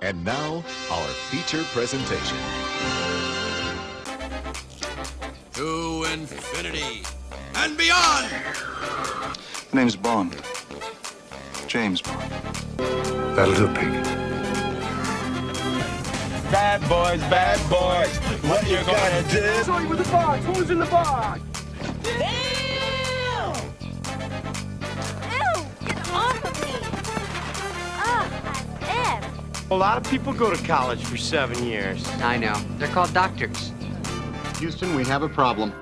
And now, our feature presentation. To infinity and beyond! My name's Bond. James Bond. That'll do, pig. Bad boys, what you gonna do? Show you with the box. Who's in the box? Ew! Get off of me! Ugh, A lot of people go to college for 7 years. I know. They're called doctors. Houston, we have a problem.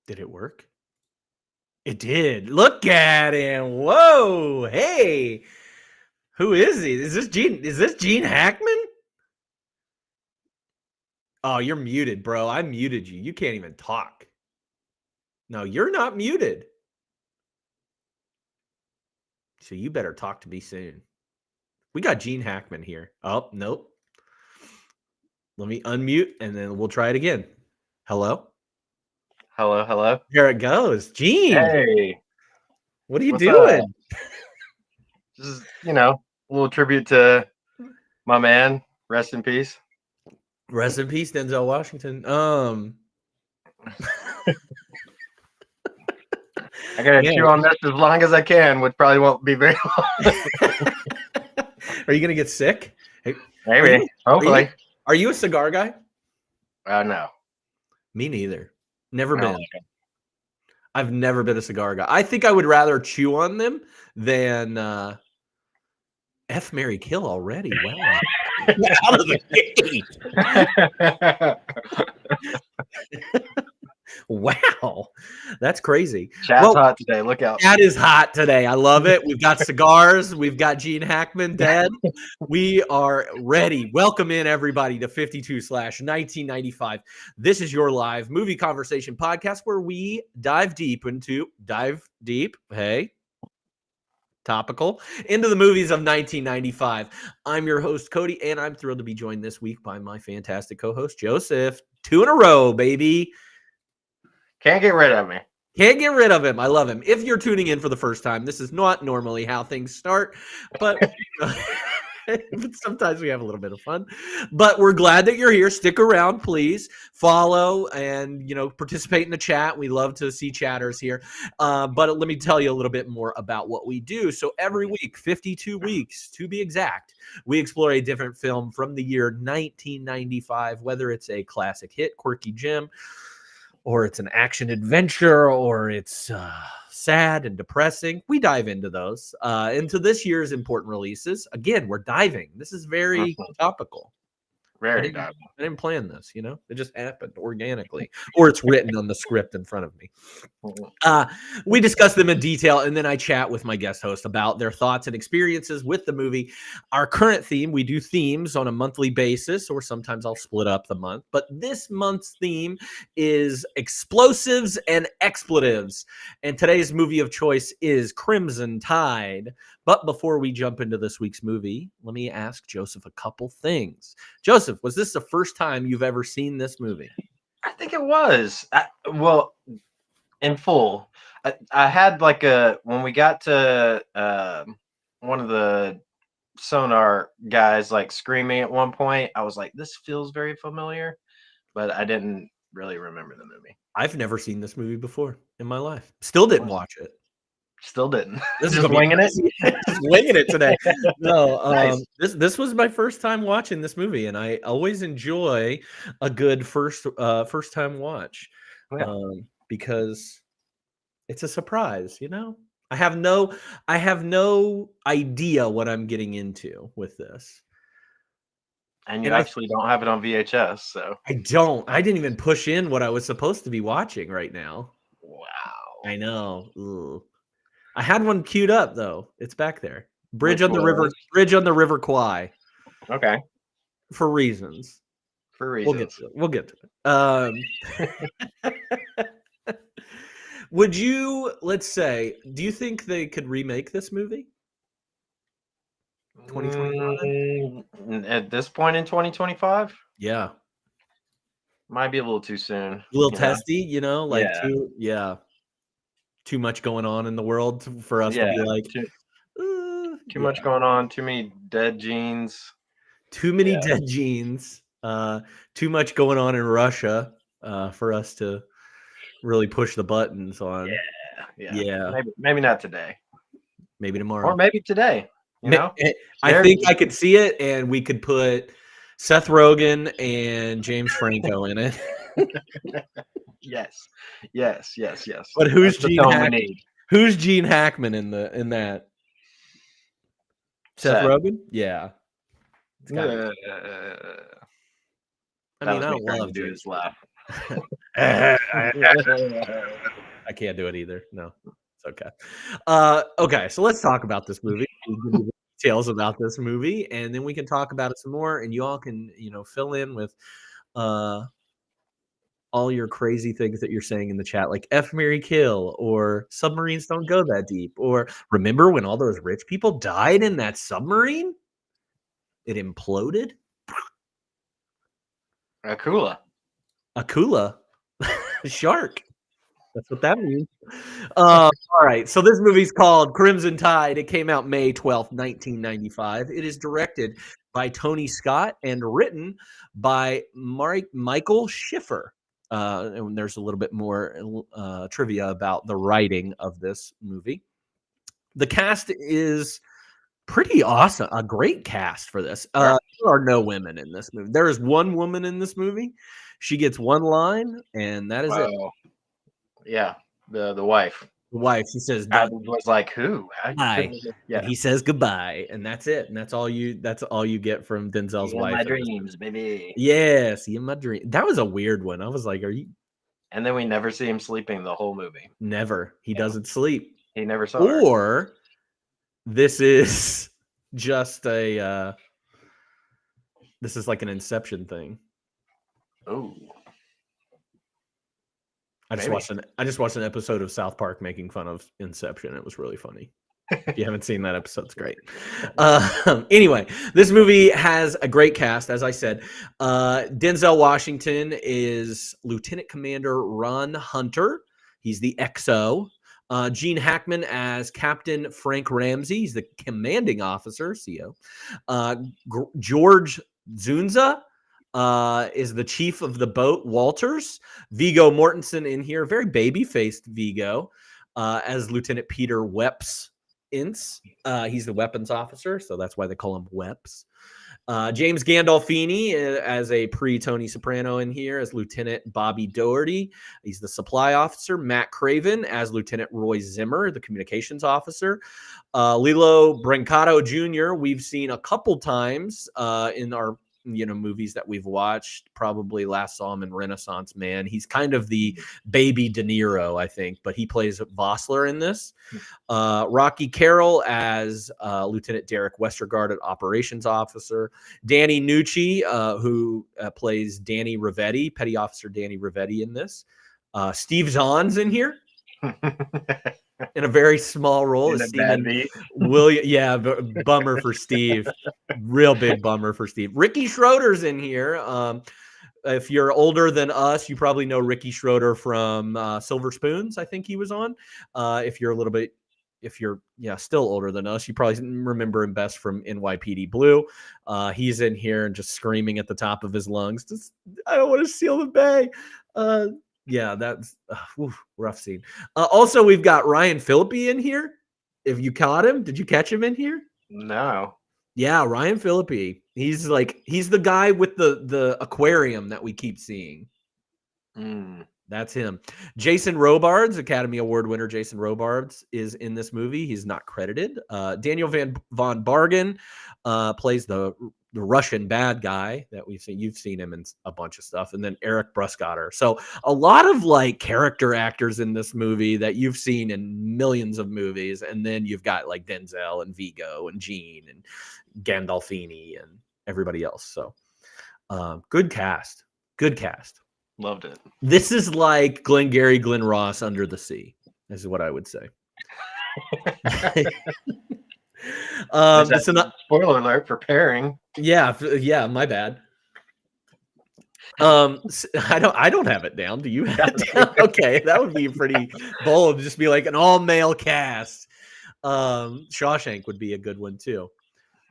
Did it work? It did. Look at him. Whoa. Hey. Who is he? Is this Gene Hackman? Oh, you're muted, bro. I muted you. You can't even talk. No, you're not muted. So you better talk to me soon. We got Gene Hackman here. Oh, nope. Let me unmute and then we'll try it again. Hello? Hello. Here it goes. Gene. Hey. What are you What's doing? up? This is, a little tribute to my man. Rest in peace. Rest in peace, Denzel Washington. I gotta chew on this as long as I can, which probably won't be very long. Are you gonna get sick? Hey, Maybe. Hopefully. Are you a cigar guy? No. Me neither. Never I don't been. like it. I've never been a cigar guy. I think I would rather chew on them than F, Marry, Kill already. Wow. Out of the gate. Wow. That's crazy. Chat's hot today. Look out. That is hot today. I love it. We've got cigars. We've got Gene Hackman dead. We are ready. Welcome in, everybody, to 52/1995. This is your live movie conversation podcast where we dive deep, hey, topical, into the movies of 1995. I'm your host, Cody, and I'm thrilled to be joined this week by my fantastic co-host, Joseph. 2 in a row, baby. Can't get rid of me. Can't get rid of him. I love him. If you're tuning in for the first time, this is not normally how things start, but sometimes we have a little bit of fun. But we're glad that you're here. Stick around, please. Follow and, participate in the chat. We love to see chatters here. But let me tell you a little bit more about what we do. So every week, 52 weeks to be exact, we explore a different film from the year 1995, whether it's a classic hit, quirky gem, or it's an action adventure, or it's sad and depressing. We dive into those. Into this year's important releases. Again, we're diving. This is very topical. Very I didn't plan this, It just happened organically. Or it's written on the script in front of me. We discuss them in detail, and then I chat with my guest host about their thoughts and experiences with the movie. Our current theme, we do themes on a monthly basis, or sometimes I'll split up the month. But this month's theme is explosives and expletives. And today's movie of choice is Crimson Tide. But before we jump into this week's movie, let me ask Joseph a couple things. Joseph, was this the first time you've ever seen this movie? I think it was. In full. I had when we got to one of the sonar guys screaming at one point, I was like, this feels very familiar, but I didn't really remember the movie. I've never seen this movie before in my life. Still didn't watch it. Still didn't. This Just winging it. Just winging it today. No, Nice. This was my first time watching this movie, and I always enjoy a good first time watch, because it's a surprise. I have no idea what I'm getting into with this. And you actually don't have it on VHS, so I don't. I didn't even push in what I was supposed to be watching right now. wow. I know. Ugh. I had one queued up though. It's back there. Bridge Which on the was? River Kwai. Okay. For reasons. We'll get to it. Would you, let's say, do you think they could remake this movie? 2025? At this point in 2025? Yeah. Might be a little too soon. A little testy, Yeah. yeah. too much going on in the world for us to be like, too much going on, too many dead genes. Too many dead genes. Too much going on in Russia for us to really push the buttons on. Yeah. Maybe not today. Maybe tomorrow. Or maybe today. You know? I think I could see it, and we could put Seth Rogen and James Franco in it. Yes. But who's That's the Gene film we Hackman? need. Who's Gene Hackman in that? Seth Rogen? Yeah. It's gotta be. I mean, I don't love do his laugh. I can't do it either. No, it's okay. Okay, so let's talk about this movie. Details about this movie, and then we can talk about it some more, and you all can, fill in with all your crazy things that you're saying in the chat, like F, Marry, Kill, or submarines don't go that deep, or remember when all those rich people died in that submarine? It imploded. Akula. Shark. That's what that means. All right. So this movie's called Crimson Tide. It came out May 12th, 1995. It is directed by Tony Scott and written by Michael Schiffer. And there's a little bit more trivia about the writing of this movie. The cast is pretty awesome. A great cast for this. There are no women in this movie. There is one woman in this movie. She gets one line, and that is it. Yeah, the wife. The wife. She says, I was like, who? Hi. Yeah. He says goodbye, and that's it. And that's all you get from Denzel's wife. My dreams, baby. Yeah, see in my dream. That was a weird one. I was like, are you? And then we never see him sleeping the whole movie. Never. He doesn't sleep. He never saw her. Or this is just a this is like an Inception thing. Oh. I just watched an episode of South Park making fun of Inception. It was really funny. If you haven't seen that episode, it's great. Anyway, this movie has a great cast, as I said. Denzel Washington is Lieutenant Commander Ron Hunter. He's the XO. Gene Hackman as Captain Frank Ramsey. He's the commanding officer, CO. George Zunza is the chief of the boat, Walters. Viggo Mortensen in here, very baby-faced Viggo, as Lieutenant Peter Weps Ince. He's the weapons officer, so that's why they call him Weps. James Gandolfini as a pre-Tony Soprano in here as Lieutenant Bobby Doherty. He's the supply officer. Matt Craven as Lieutenant Roy Zimmer, the communications officer. Lilo Brancato Jr. we've seen a couple times in our movies that we've watched. Probably last saw him in Renaissance Man. He's kind of the baby De Niro, I think, but he plays Vossler in this. Rocky Carroll as Lieutenant Derek Westergaard, operations officer. Danny Nucci, who plays Danny Rivetti, petty officer Danny Rivetti in this. Steve Zahn's in here. In a very small role as Stephen William. Yeah, bummer for Steve. Real big bummer for Steve. Ricky Schroeder's in here. If you're older than us, you probably know Ricky Schroeder from Silver Spoons. I think he was on. If you're still older than us, you probably remember him best from NYPD Blue. He's in here and just screaming at the top of his lungs, I don't want to seal the bay. Yeah, that's rough scene. Also, we've got Ryan Phillippe in here. If you caught him, did you catch him in here? No. Yeah, Ryan Phillippe. He's the guy with the aquarium that we keep seeing. That's him. Jason Robards, Academy Award winner Jason Robards, is in this movie. He's not credited. Daniel von Bargen plays the Russian bad guy that we've seen. You've seen him in a bunch of stuff. And then Eric Bruscotter. So a lot of character actors in this movie that you've seen in millions of movies. And then you've got Denzel and Viggo and Gene and Gandolfini and everybody else. So good cast. Good cast. Loved it. This is like Glengarry Glen Ross Under the Sea, is what I would say. Spoiler alert for Pairing. Yeah, my bad. I don't have it down. Do you have it down? Okay, that would be pretty bold. Just be like an all male cast. Shawshank would be a good one too.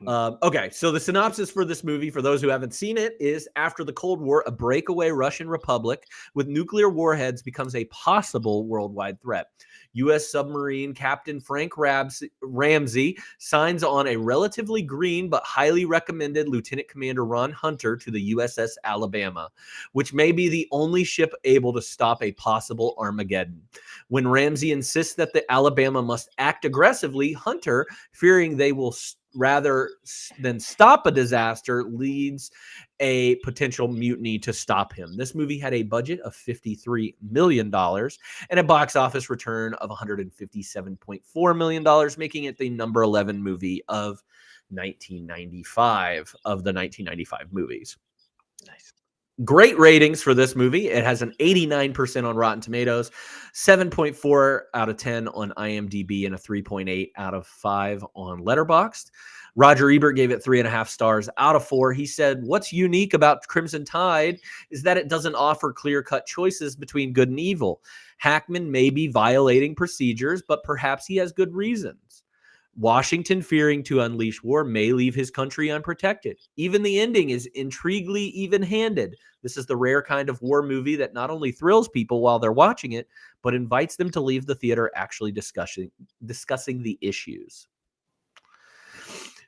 Okay, so the synopsis for this movie, for those who haven't seen it, is after the Cold War, a breakaway Russian republic with nuclear warheads becomes a possible worldwide threat. U.S. submarine Captain Frank Ramsey signs on a relatively green but highly recommended Lieutenant Commander Ron Hunter to the USS Alabama, which may be the only ship able to stop a possible Armageddon. When Ramsey insists that the Alabama must act aggressively, Hunter, fearing they will rather than stop a disaster, leads a potential mutiny to stop him. This movie had a budget of $53 million and a box office return of $157.4 million, making it the number 11 movie of 1995 of the 1995 movies. Nice. Great ratings for this movie. It has an 89% on Rotten Tomatoes, 7.4 out of 10 on IMDb, and a 3.8 out of 5 on Letterboxd. Roger Ebert gave it 3.5 stars out of 4. He said, "What's unique about Crimson Tide is that it doesn't offer clear-cut choices between good and evil. Hackman may be violating procedures, but perhaps he has good reasons. Washington, fearing to unleash war, may leave his country unprotected. Even the ending is intriguingly even-handed. This is the rare kind of war movie that not only thrills people while they're watching it, but invites them to leave the theater actually discussing the issues."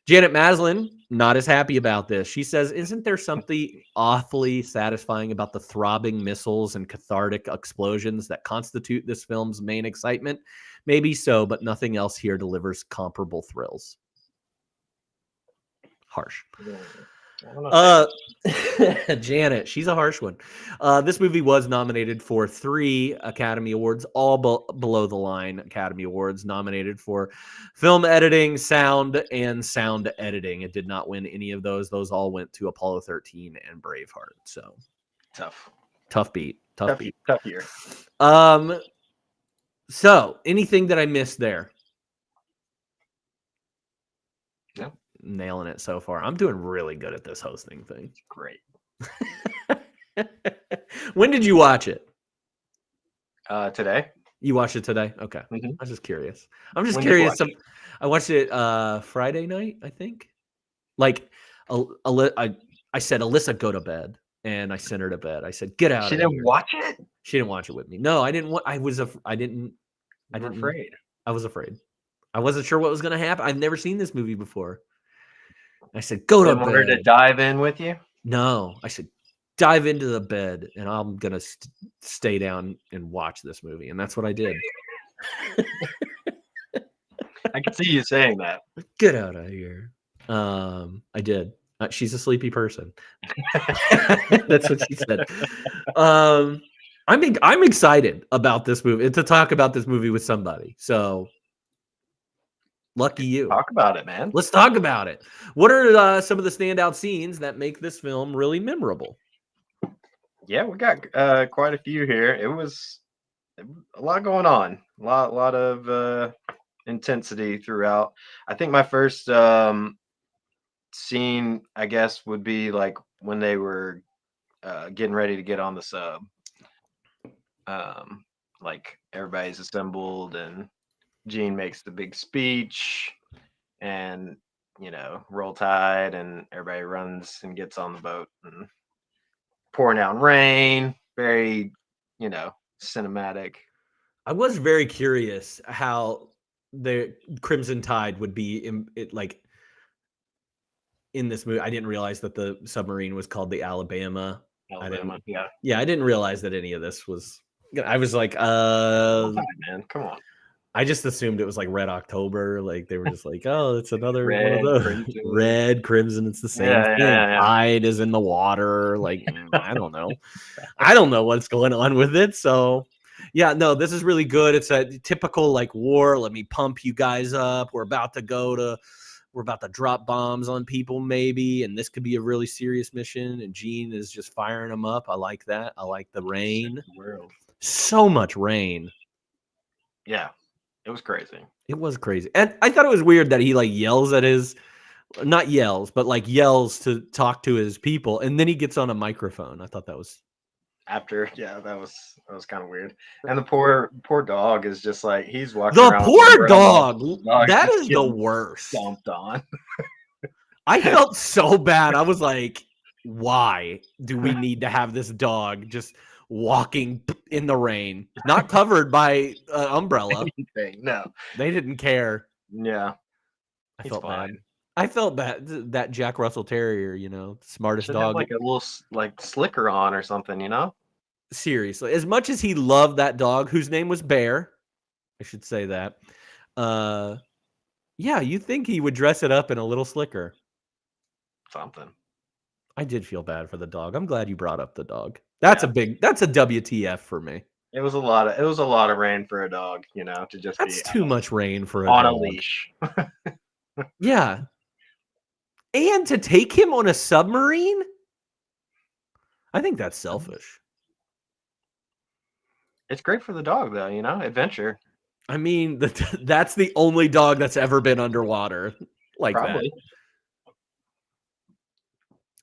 Janet Maslin, not as happy about this. She says, "Isn't there something awfully satisfying about the throbbing missiles and cathartic explosions that constitute this film's main excitement? Maybe so, but nothing else here delivers comparable thrills." Harsh. Janet, she's a harsh one. This movie was nominated for 3 Academy Awards, all below the line Academy Awards, nominated for film editing, sound, and sound editing. It did not win any of those. Those all went to Apollo 13 and Braveheart. So tough beat. Tough year. So anything that I missed there? No. Nailing it so far. I'm doing really good at this hosting thing. Great. When did you watch it? Today. You watched it today? Okay. Mhm. I was just curious. I'm just When did you curious. watch it? I watched it Friday night, I think. Like, I said, "Alyssa, go to bed," and I sent her to bed. I said, "Get out." She of didn't here." watch it? She didn't watch it with me. No, I didn't want. I didn't. I'm afraid. I was afraid. I wasn't sure what was going to happen. I've never seen this movie before. I said, "Go to Didn't want her bed." to dive in with you? No, I said, "Dive into the bed, and I'm gonna stay down and watch this movie," and that's what I did. I can see you saying that. Get out of here. I did. She's a sleepy person. That's what she said. I'm excited about this movie and to talk about this movie with somebody. So lucky you. Talk about it, man. Let's talk about it. What are some of the standout scenes that make this film really memorable? Yeah, we got quite a few here. It was a lot going on. A lot of intensity throughout. I think my first scene, I guess, would be like when they were getting ready to get on the sub. Like everybody's assembled and Gene makes the big speech and, Roll Tide, and everybody runs and gets on the boat and pouring down rain. Very, cinematic. I was very curious how the Crimson Tide would be in this movie. I didn't realize that the submarine was called the Alabama. Yeah, I didn't realize that any of this was. I was like, man, come on. I just assumed it was like Red October. Like they were just like, oh, it's another Red, one of those. crimson. Red, crimson. It's the same thing. Yeah. Tide is in the water. Like, I don't know. I don't know what's going on with it. So, yeah, no, this is really good. It's a typical like war. Let me pump you guys up. We're about to drop bombs on people maybe. And this could be a really serious mission. And Gene is just firing them up. I like that. I like the rain. So much rain. Yeah. It was crazy. It was crazy. And I thought it was weird that he like yells at his not yells, but like yells to talk to his people, and then he gets on a microphone. I thought that was After, yeah, that was kind of weird. And the poor dog is just like he's walking the around. poor dog. That just is the getting worst. Stomped on. I felt so bad. I was like, why do we need to have this dog just walking in the rain, not covered by an umbrella? No, They didn't care. yeah, I he's felt fine. bad. I felt bad. That Jack Russell Terrier, smartest Should have dog. like a little like slicker on or something, Seriously, as much as he loved that dog, whose name was Bear, I should say that. Yeah, you think he would dress it up in a little slicker. something. I did feel bad for the dog. I'm glad you brought up the dog. That's a WTF for me. It was a lot of rain for a dog, to just That's be too much rain for a on dog. a leash. Yeah. And to take him on a submarine? I think that's selfish. It's great for the dog, though, adventure. I mean, that's the only dog that's ever been underwater like Probably. that.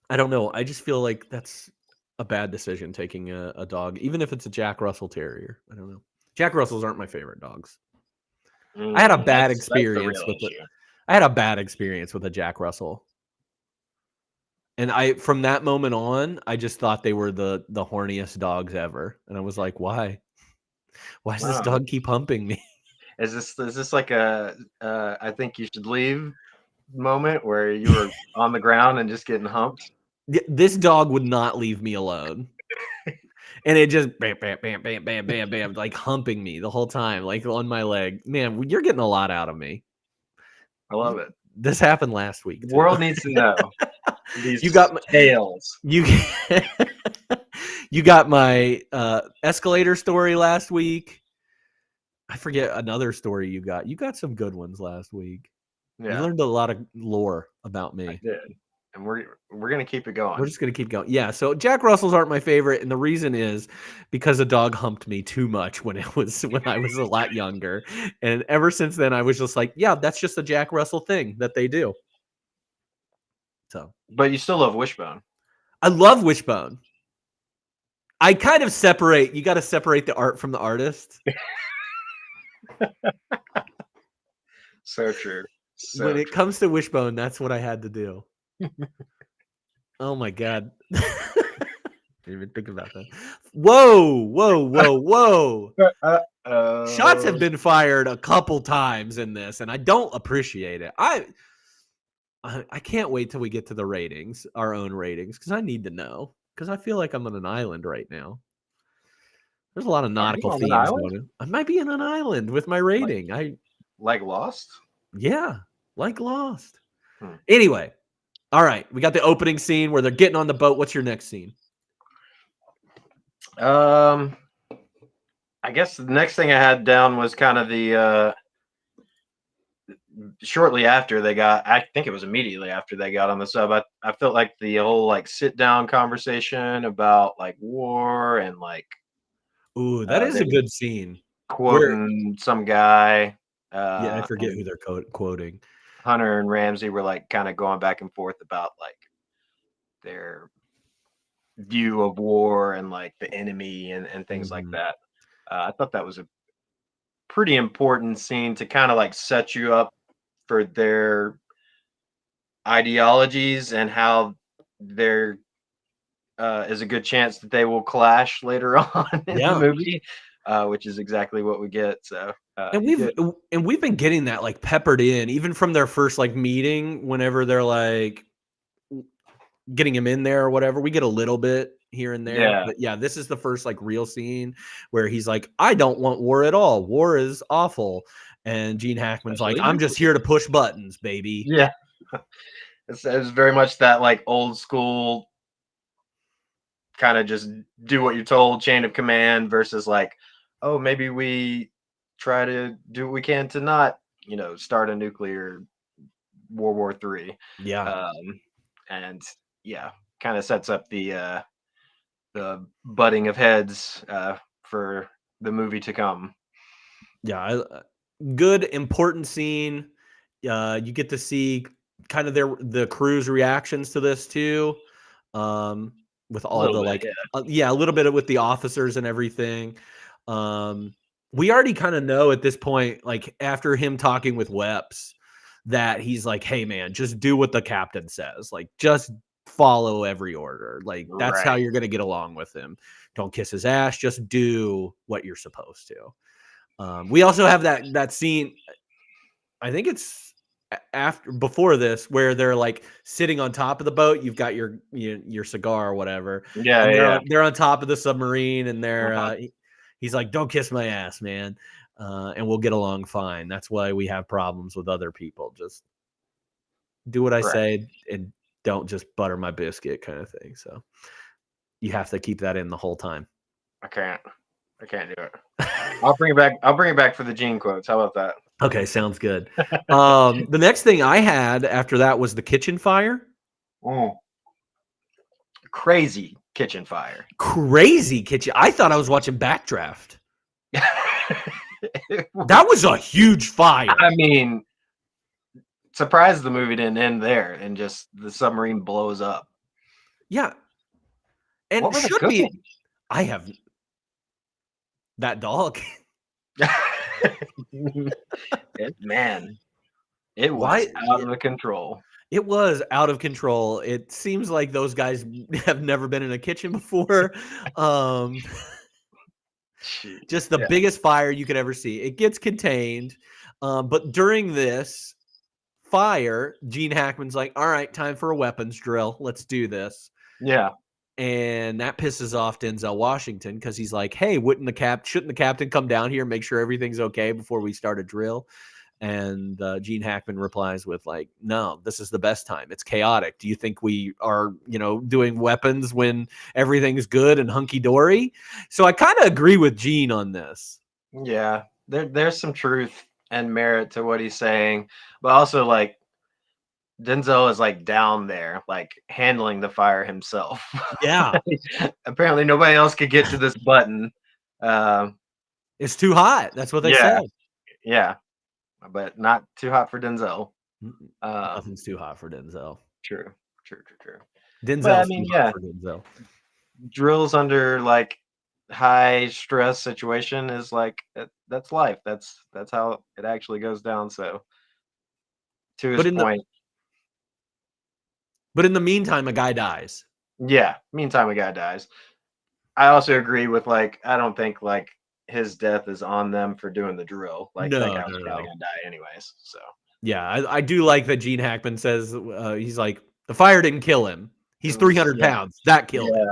I don't know. I just feel like that's a bad decision taking a dog, even if it's a Jack Russell Terrier. I don't know. Jack Russells aren't my favorite dogs. I had a bad experience with it. I had a bad experience with a Jack Russell. And from that moment on, I just thought they were the horniest dogs ever. And I was like, why? Why does this dog keep humping me? Is this like a I think you should leave moment where you were on the ground and just getting humped? This dog would not leave me alone. And it just bam, bam, bam, bam, bam, bam, bam, like humping me the whole time, like on my leg. Man, you're getting a lot out of me. I love it. This happened last week. The world needs to know. These You got my tales. You got my escalator story last week. I forget another story you got. You got some good ones last week. Yeah, You learned a lot of lore about me. I did. And we're gonna keep it going. We're just gonna keep going. Yeah. So Jack Russells aren't my favorite, and the reason is because a dog humped me too much when I was a lot younger, and ever since then I was just like, yeah, that's just a Jack Russell thing that they do. So, But you still love Wishbone. I love Wishbone. I kind of separate. You got to separate the art from the artist. So true. When it comes to Wishbone, that's what I had to do. Oh my god. Didn't even think about that. Whoa. Shots have been fired a couple times in this, and I don't appreciate it. I can't wait till we get to the ratings, our own ratings, because I need to know. Because I feel like I'm on an island right now. There's a lot of nautical themes going on. I might be on an island with my rating. Like Lost? Yeah, like Lost. Anyway, all right. We got the opening scene where they're getting on the boat. What's your next scene? I guess the next thing I had down was kind of the shortly after they got, I think it was immediately after they got on the sub. I felt like the whole like sit down conversation about like war and like, ooh, that is a good scene. Quoting some guy. Yeah, I forget who they're quoting. Hunter and Ramsey were like kind of going back and forth about like their view of war and like the enemy and things like that. I thought that was a pretty important scene to kind of like set you up for their ideologies and how there is a good chance that they will clash later on in the movie, which is exactly what we get. So and we've been getting that like peppered in even from their first like meeting. Whenever they're like getting him in there or whatever, we get a little bit here and there. But yeah, this is the first like real scene where he's like, I don't want war at all. War is awful. And Gene Hackman's like, I'm just here to push buttons, baby. Yeah. It's very much that like old school kind of just do what you're told chain of command versus like, oh, maybe we try to do what we can to not, start a nuclear World War III. Yeah. And yeah, kind of sets up the butting of heads for the movie to come. Yeah, good important scene. You get to see kind of the crew's reactions to this too, with all the bit, a little bit with the officers and everything. We already kind of know at this point, like after him talking with Weps, that he's like, hey man, just do what the captain says, like just follow every order, like that's how you're gonna get along with him. Don't kiss his ass, just do what you're supposed to. We also have that scene, I think it's before this, where they're like sitting on top of the boat. You've got your cigar or whatever. They're on top of the submarine, and they're he's like, don't kiss my ass, man, and we'll get along fine. That's why we have problems with other people. Just do what I say and don't just butter my biscuit, kind of thing. So you have to keep that in the whole time. I can't do it. I'll bring it back for the Gene quotes. How about that? Okay, sounds good. The next thing I had after that was the kitchen fire. Crazy kitchen fire. Crazy kitchen. I thought I was watching Backdraft. That was a huge fire. I mean, surprised the movie didn't end there and just the submarine blows up. Yeah. And what should be. I have that dog. It was out of control. It was out of control. It seems like those guys have never been in a kitchen before. Just the biggest fire you could ever see. It gets contained. But during this fire, Gene Hackman's like, all right, time for a weapons drill. Let's do this. Yeah. And that pisses off Denzel Washington because he's like, hey, shouldn't the captain come down here and make sure everything's okay before we start a drill? And Gene Hackman replies with like, no, this is the best time. It's chaotic. Do you think we are, doing weapons when everything's good and hunky-dory? So I kind of agree with Gene on this. Yeah, there's some truth and merit to what he's saying. But also, like, Denzel is like down there, like handling the fire himself. Yeah. Apparently nobody else could get to this button. It's too hot. That's what they said. Yeah. But not too hot for Denzel. Nothing's too hot for Denzel. True. Denzel's too hot for Denzel. Drills under like high stress situation is like that's life. That's how it actually goes down. So to his point. But in the meantime, a guy dies. Yeah, meantime, a guy dies. I also agree with like I don't think like his death is on them for doing the drill. Like that guy was probably gonna die anyways. So yeah, I do like that Gene Hackman says he's like the fire didn't kill him. He's 300 pounds. That killed him.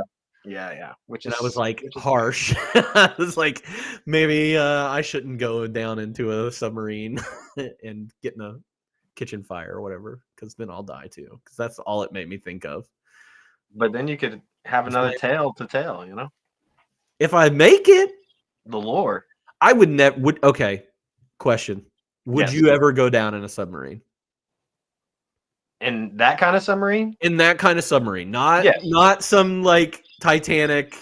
Yeah. That was like harsh. I was like, maybe I shouldn't go down into a submarine and get in a kitchen fire or whatever, because then I'll die too. Because that's all it made me think of. But then you could have another tale to tell, if I make it. The lore. I would never. Okay. Question: would you ever go down in a submarine? In that kind of submarine? In that kind of submarine, not some like Titanic,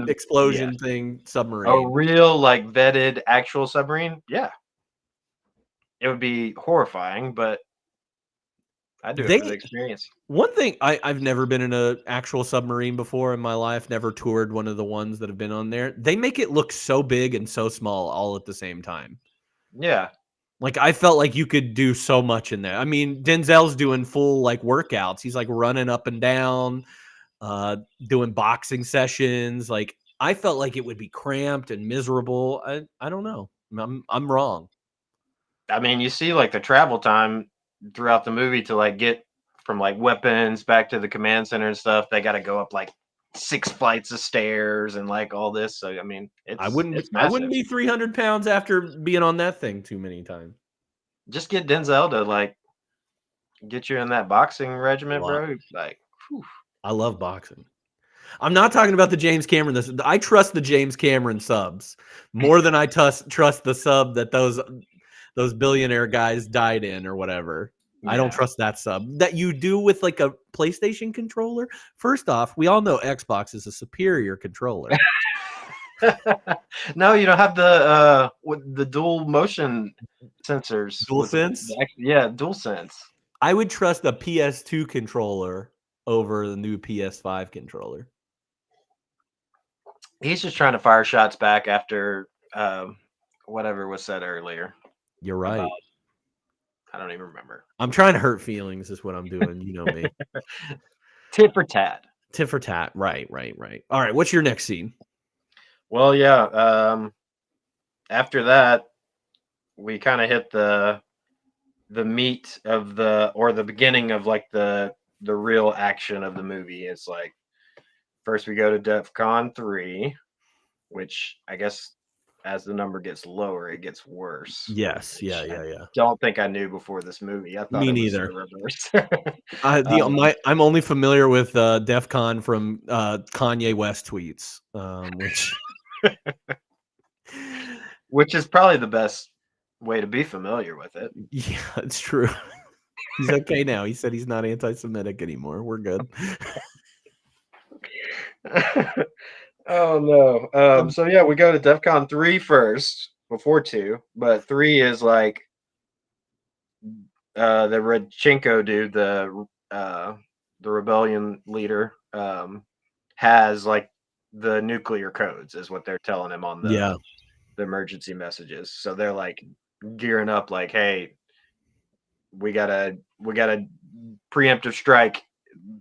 explosion thing submarine. A real like vetted actual submarine? Yeah. It would be horrifying, but I'd do it for the experience. One thing, I've never been in an actual submarine before in my life, never toured one of the ones that have been on there. They make it look so big and so small all at the same time. Yeah. Like, I felt like you could do so much in there. I mean, Denzel's doing full, like, workouts. He's, like, running up and down, doing boxing sessions. Like, I felt like it would be cramped and miserable. I don't know. I'm wrong. I mean, you see, like, the travel time throughout the movie to, like, get from, like, weapons back to the command center and stuff. They got to go up, like, 6 flights of stairs and, like, all this. So, I mean, I wouldn't be 300 pounds after being on that thing too many times. Just get Denzel to, like, get you in that boxing regiment, bro. Like, whew. I love boxing. I'm not talking about the James Cameron. I trust the James Cameron subs more than I trust the sub that those billionaire guys died in or whatever. Yeah. I don't trust that sub that you do with like a PlayStation controller. First off, we all know Xbox is a superior controller. No, you don't have the dual motion sensors. DualSense? Yeah, DualSense. I would trust the PS2 controller over the new PS5 controller. He's just trying to fire shots back after whatever was said earlier. You're right. About, I don't even remember. I'm trying to hurt feelings is what I'm doing. You know me. Tit for tat. Tit for tat. Right. All right. What's your next scene? Well, yeah. After that, we kind of hit the meat of the beginning of like the real action of the movie. It's like first we go to DEFCON 3, which I guess as the number gets lower, it gets worse. Yes. Yeah. Don't think I knew before this movie. I thought Me it neither. was the reverse. I'm only familiar with DEFCON from Kanye West tweets, which is probably the best way to be familiar with it. Yeah, it's true. He's okay now. He said he's not anti-Semitic anymore. We're good. Oh no. So yeah, we go to DEFCON 3 first before 2, but 3 is like the Rodchenko dude, the rebellion leader, has like the nuclear codes is what they're telling him on the emergency messages. So they're like gearing up like, hey, we got a preemptive strike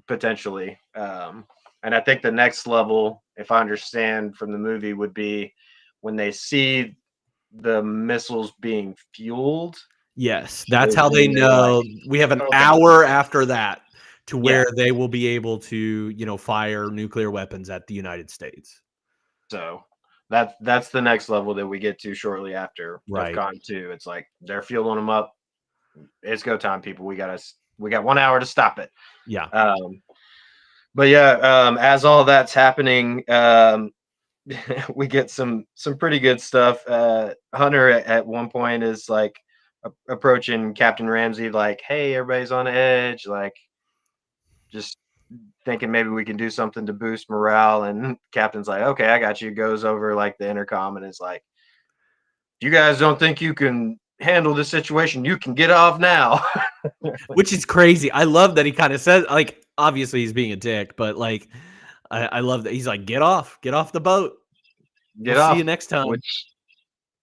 potentially. And I think the next level, if I understand from the movie, would be when they see the missiles being fueled. Yes, that's how they know. We have an hour after that to where they will be able to, fire nuclear weapons at the United States. So that's the next level that we get to shortly after DEFCON 2. It's like they're fueling them up. It's go time, people. We got 1 hour to stop it. Yeah. But yeah, as all that's happening, we get some pretty good stuff. Hunter at one point is like approaching Captain Ramsey, like, "Hey, everybody's on edge," like just thinking maybe we can do something to boost morale. And Captain's like, "Okay, I got you." Goes over like the intercom and is like, "You guys don't think you can handle this situation? You can get off now." Which is crazy. I love that he kind of says, like, obviously he's being a dick, but like I love that he's like, get off the boat, see you next time. Which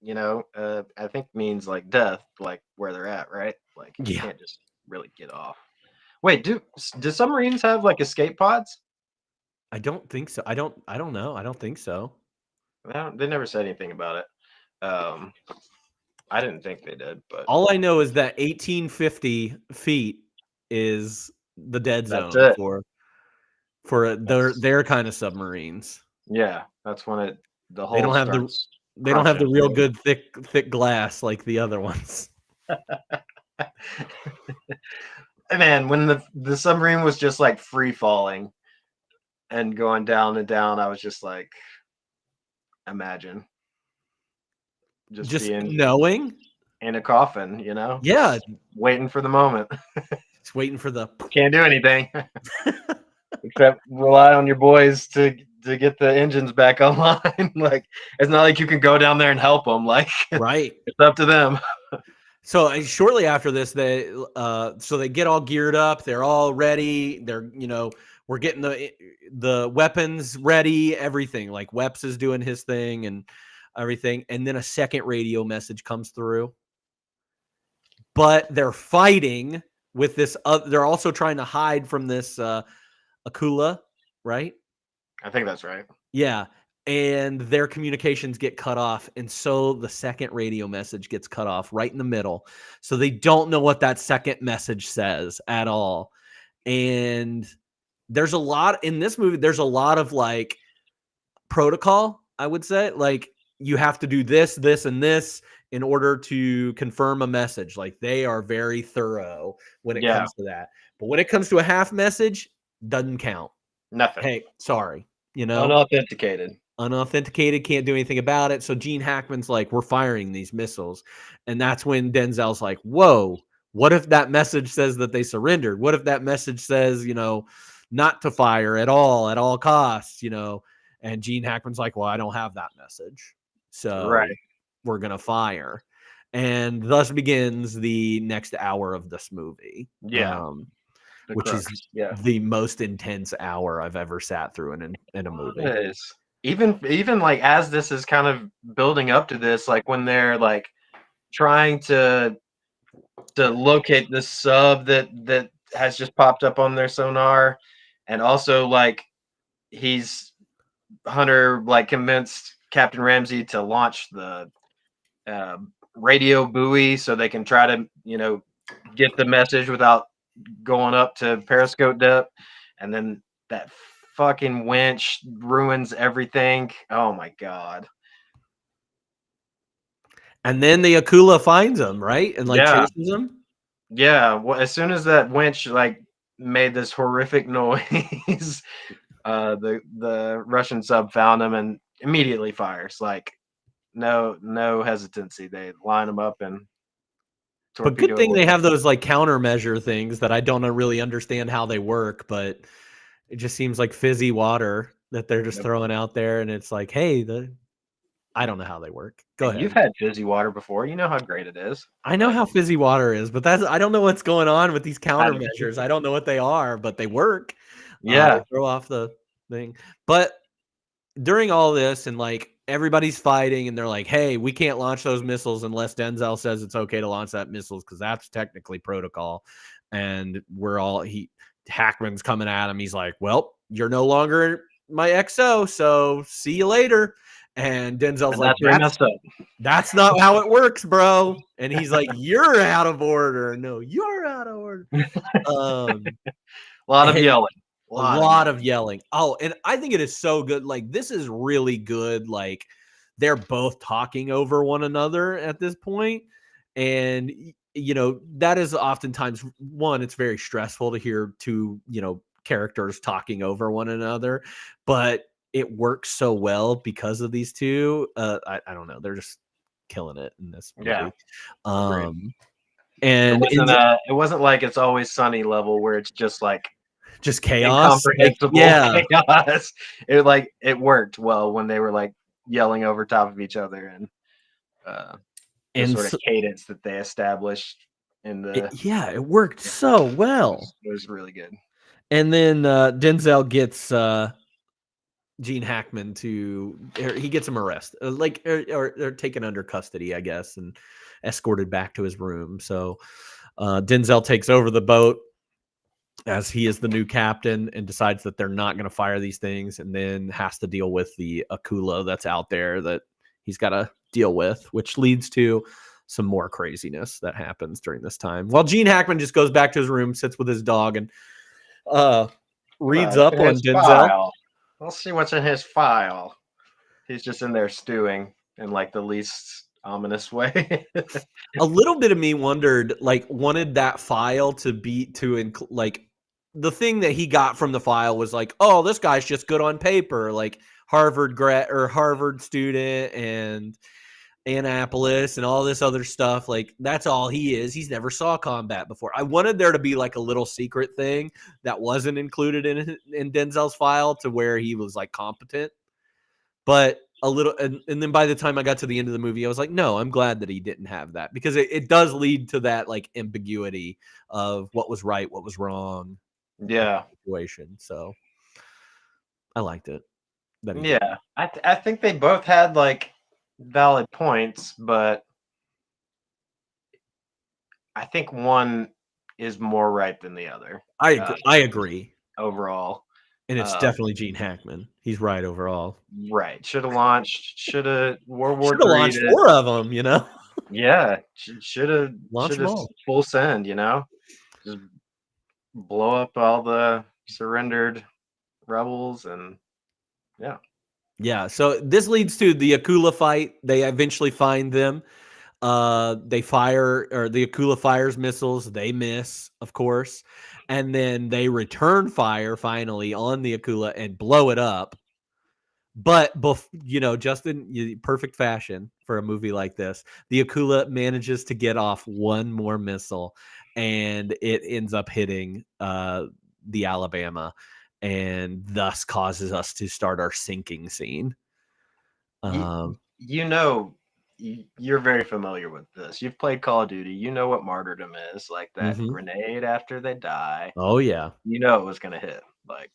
I think means like death, like where they're at, right? Like you can't just really get off. Wait, do submarines have like escape pods? I don't think so. I don't know. I don't think so. They never said anything about it. I didn't think they did, but all I know is that 1850 feet is the dead zone for their kind of submarines. Yeah, that's when the whole they don't have the real good thick glass like the other ones. Man, when the submarine was just like free falling and going down and down, I was just like, imagine just being knowing in a coffin, Yeah, waiting for the moment. Just waiting for can't do anything except rely on your boys to get the engines back online. Like it's not like you can go down there and help them. Like right, it's up to them. So shortly after this, they get all geared up. They're all ready. They're we're getting the weapons ready. Everything like Weps is doing his thing and everything. And then a second radio message comes through. But they're fighting with this. They're also trying to hide from this Akula, right? I think that's right. Yeah. And their communications get cut off. And so the second radio message gets cut off right in the middle. So they don't know what that second message says at all. And there's a lot in this movie. There's a lot of like protocol, I would say. Like you have to do this, this, and this in order to confirm a message. Like they are very thorough when it comes to that. But when it comes to a half message, doesn't count. Nothing. Hey, sorry. Unauthenticated, can't do anything about it. So Gene Hackman's like, we're firing these missiles. And that's when Denzel's like, whoa, what if that message says that they surrendered? What if that message says, not to fire at all costs, And Gene Hackman's like, well, I don't have that message. So we're going to fire. And thus begins the next hour of this movie. Yeah. Which is the most intense hour I've ever sat through in a movie. It is. Even like as this is kind of building up to this, like when they're like trying to locate this sub that has just popped up on their sonar, and also like Hunter like convinced Captain Ramsey to launch the radio buoy so they can try to get the message without going up to periscope depth, and then that fucking winch ruins everything. Oh my god. And then the Akula finds him, right? And like chases him. Yeah, well, as soon as that winch like made this horrific noise, the Russian sub found him and immediately fires. Like no hesitancy. They line him up and but good thing they have those like countermeasure things that I don't really understand how they work, but it just seems like fizzy water that they're just throwing out there, and it's like, hey, I don't know how they work. Go ahead. You've had fizzy water before. You know how great it is. I know how fizzy water is, but I don't know what's going on with these countermeasures. I don't know what they are, but they work. Yeah. They throw off the thing. But during all this, and like everybody's fighting, and they're like, hey, we can't launch those missiles unless Denzel says it's okay to launch that missiles, because that's technically protocol. And Hackman's coming at him. He's like, well, you're no longer my XO, so see you later. And Denzel's like, that's not how it works, bro. And he's like, you're out of order. No, you're out of order. A lot of yelling. A lot of yelling. Oh, and I think it is so good. Like, this is really good. Like, they're both talking over one another at this point. And, that is oftentimes one, it's very stressful to hear two, characters talking over one another, but it works so well because of these two. I don't know. They're just killing it in this movie. Yeah. And it wasn't like It's Always Sunny level where it's just like just chaos. Chaos. It worked well when they were like yelling over top of each other, and sort of cadence that they established in the it worked so well. It was really good. And then Denzel gets Gene Hackman he gets him arrested, or taken under custody, I guess, and escorted back to his room. So Denzel takes over the boat as he is the new captain, and decides that they're not going to fire these things, and then has to deal with the Akula that's out there that he's got to deal with, which leads to some more craziness that happens during this time. While Gene Hackman just goes back to his room, sits with his dog, and reads up on Denzel. File. Let's see what's in his file. He's just in there stewing in like the least ominous way. A little bit of me wanted that file to like the thing that he got from the file was like, oh, this guy's just good on paper, like Harvard student and Annapolis and all this other stuff. Like, that's all he is. He's never saw combat before. I wanted there to be like a little secret thing that wasn't included in Denzel's file to where he was like competent, but a little. And then by the time I got to the end of the movie, I was like, no, I'm glad that he didn't have that, because it does lead to that like ambiguity of what was right, what was wrong. Yeah. Situation. So I liked it. Yeah. I think they both had like valid points, but I think one is more right than the other. I agree overall, and it's definitely Gene Hackman. He's right overall. Right, should have launched. World War III launched 4 of them. Yeah, should have launched full send. Just blow up all the surrendered rebels, and yeah. Yeah, so this leads to the Akula fight. They eventually find them. The Akula fires missiles. They miss, of course. And then they return fire finally on the Akula and blow it up. But, just in perfect fashion for a movie like this, the Akula manages to get off one more missile, and it ends up hitting the Alabama, and thus causes us to start our sinking scene. you're very familiar with this. You've played Call of Duty. You know what martyrdom is. Like that Mhm. grenade after they die. Oh yeah. You know it was gonna hit. Like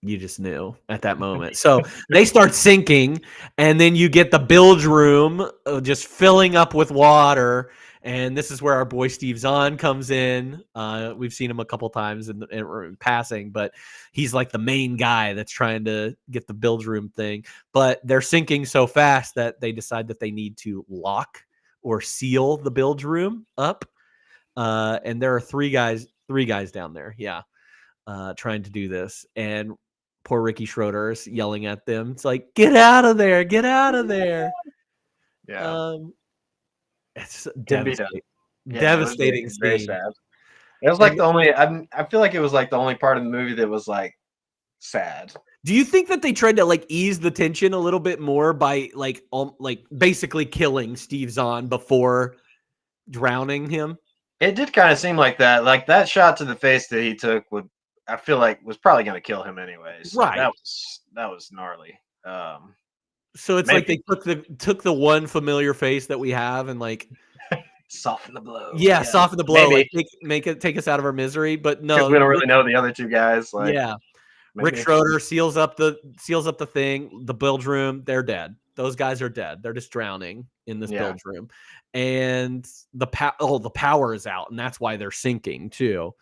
You just knew at that moment. So they start sinking, and then you get the bilge room just filling up with water. And this is where our boy Steve Zahn comes in. We've seen him a couple times in passing, but he's like the main guy that's trying to get the bilge room thing. But they're sinking so fast that they decide that they need to lock or seal the bilge room up. And there are three guys down there. Yeah. Trying to do this. And poor Ricky Schroeder is yelling at them. It's like, get out of there, get out of there. yeah. It's Can be done. devastating. Yeah, Devastating it was very scene. sad. It was like the only. I feel like it was like the only part of the movie that was like sad. Do you think that they tried to like ease the tension a little bit more by like basically killing Steve Zahn before drowning him? It did kind of seem like that. Like that shot to the face that he took would, I feel like, was probably going to kill him anyways. Right. That was gnarly. So it's like they took the one familiar face that we have and like soften the blow. Yeah, soften the blow. Maybe. Like take us out of our misery. But no, because we don't really know the other two guys. Like, yeah. maybe. Rick Schroeder seals up the thing, the bilge room. They're dead. Those guys are dead. They're just drowning in this bilge room, and the power is out, and that's why they're sinking too.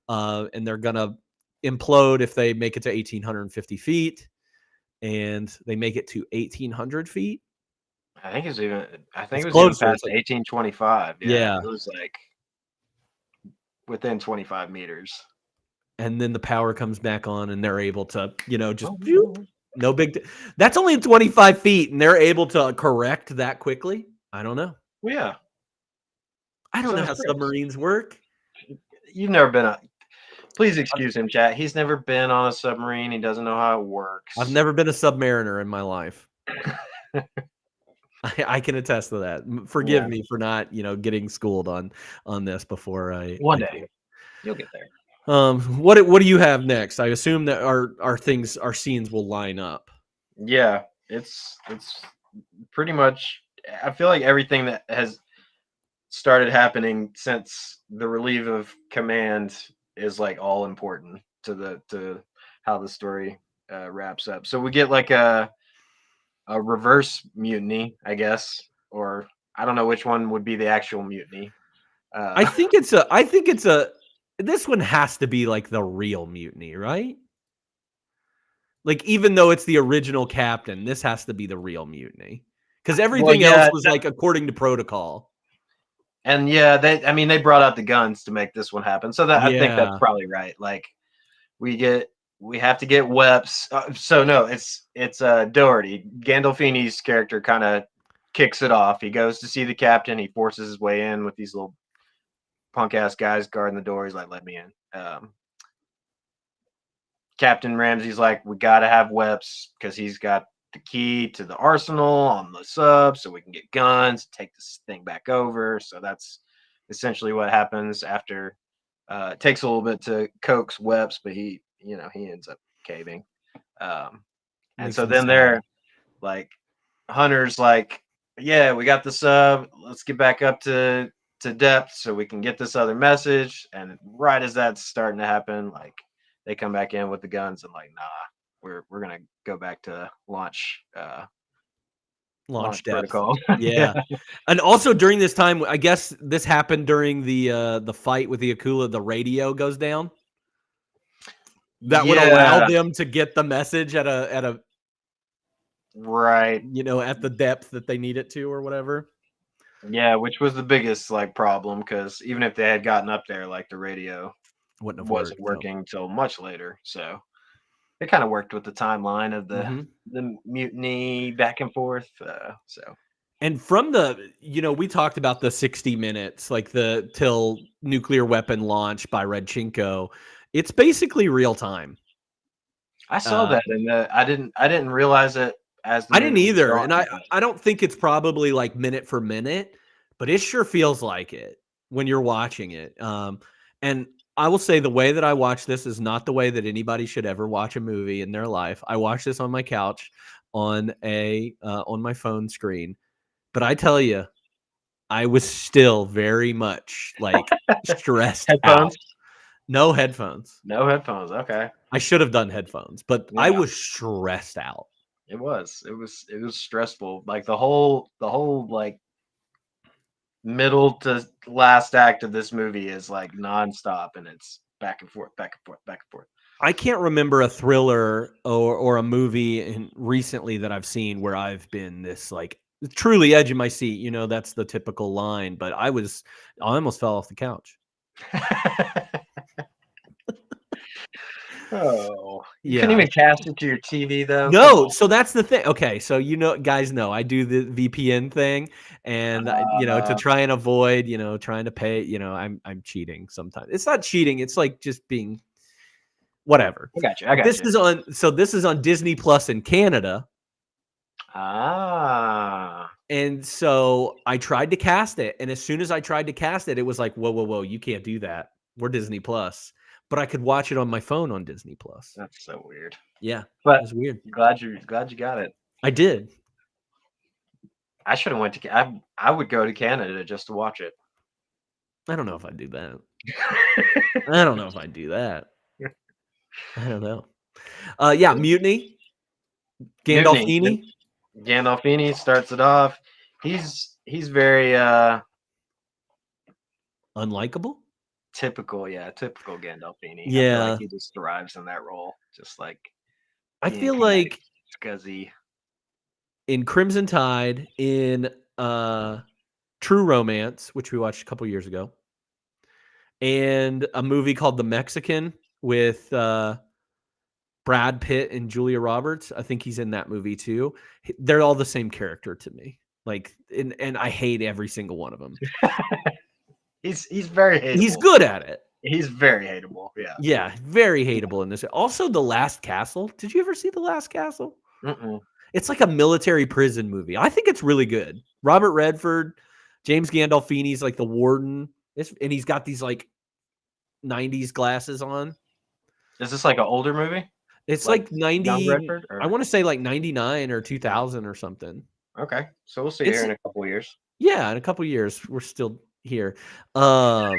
And they're gonna implode if they make it to 1,850 feet, and they make it to 1,800 feet. I think it was even closer. past 1825. Yeah, it was like within 25 meters. And then the power comes back on, and they're able to, just no big. That's only 25 feet, and they're able to correct that quickly. I don't know. Well, yeah, I don't know how submarines work. You've never been on. Please excuse him, chat. He's never been on a submarine. He doesn't know how it works. I've never been a submariner in my life. I can attest to that. Forgive me for not, getting schooled on this before I. One day, you'll get there. What do you have next? I assume that our scenes will line up. Yeah, it's pretty much. I feel like everything that has started happening since the relief of command is like all important to how the story wraps up. So we get like a reverse mutiny, I guess, or I don't know which one would be the actual mutiny. I think it's a. This one has to be like the real mutiny, right? Like, even though it's the original captain, this has to be the real mutiny because everything else was like according to protocol. And they brought out the guns to make this one happen. So I think that's probably right. Like we have to get Weps. So no, it's Doherty. Gandolfini's character kind of kicks it off. He goes to see the captain. He forces his way in with these little punk ass guys guarding the door. He's like, let me in. Captain Ramsey's like, we got to have Weps because he's got the key to the arsenal on the sub so we can get guns, take this thing back over. So that's essentially what happens after. It takes a little bit to coax Weps, but he ends up caving. And so then they're like, Hunter's like, yeah, we got the sub. Let's get back up to depth so we can get this other message. And right as that's starting to happen, like they come back in with the guns and like, nah, we're gonna go back to launch protocol. Yeah. And also during this time, I guess this happened during the fight with the Akula, the radio goes down. That would allow them to get the message at a right, at the depth that they need it to or whatever. Yeah, which was the biggest like problem because even if they had gotten up there, like the radio wasn't working until much later. So it kind of worked with the timeline of the mutiny back and forth. And from we talked about the 60 minutes, like till nuclear weapon launch by Redchenko. It's basically real time. I saw that, and I didn't realize it as I didn't either, and I don't think it's probably like minute for minute, but it sure feels like it when you're watching it. And I will say the way that I watch this is not the way that anybody should ever watch a movie in their life. I watch this on my couch on my phone screen But I tell you, I was still very much like stressed out. Headphones? No headphones. No headphones. Okay. I should have done headphones, but I Yeah. was stressed out. It was stressful. Like the whole like middle to last act of this movie is like nonstop, and it's back and forth, back and forth, back and forth. I can't remember a thriller or a movie recently that I've seen where I've been this like truly edge of my seat. You know, that's the typical line, but I almost fell off the couch. Oh, you Yeah. couldn't even cast it to your TV though. No, so that's the thing. Okay, so guys know I do the VPN thing, and to try and avoid, trying to pay, I'm cheating sometimes. It's not cheating. It's like just being whatever. I got you. This is on Disney Plus in Canada. Ah. And so I tried to cast it, and as soon as I tried to cast it, it was like, whoa, you can't do that. We're Disney Plus. But I could watch it on my phone on Disney Plus. That's so weird. Yeah, but it was weird. Glad you got it. I did. I should have went to. I would go to Canada just to watch it. I don't know if I'd do that. I don't know. Yeah, Mutiny. Gandolfini. Gandolfini starts it off. He's very unlikable. Typical Gandolfini. Yeah, I feel like he just thrives in that role. Just like I feel like scuzzy in Crimson Tide, in True Romance, which we watched a couple years ago, and a movie called The Mexican with Brad Pitt and Julia Roberts. I think he's in that movie too. They're all the same character to me. Like, and I hate every single one of them. He's very hateable. He's good at it. He's very hateable. Yeah. Yeah, very hateable in this. Also, The Last Castle. Did you ever see The Last Castle? Mm-mm. It's like a military prison movie. I think it's really good. Robert Redford, James Gandolfini's like the warden, and he's got these like 90s glasses on. Is this like an older movie? It's like 90. Redford, I want to say like 99 or 2000 or something. Okay, so we'll see here in a couple of years. Yeah, in a couple of years, we're still here. So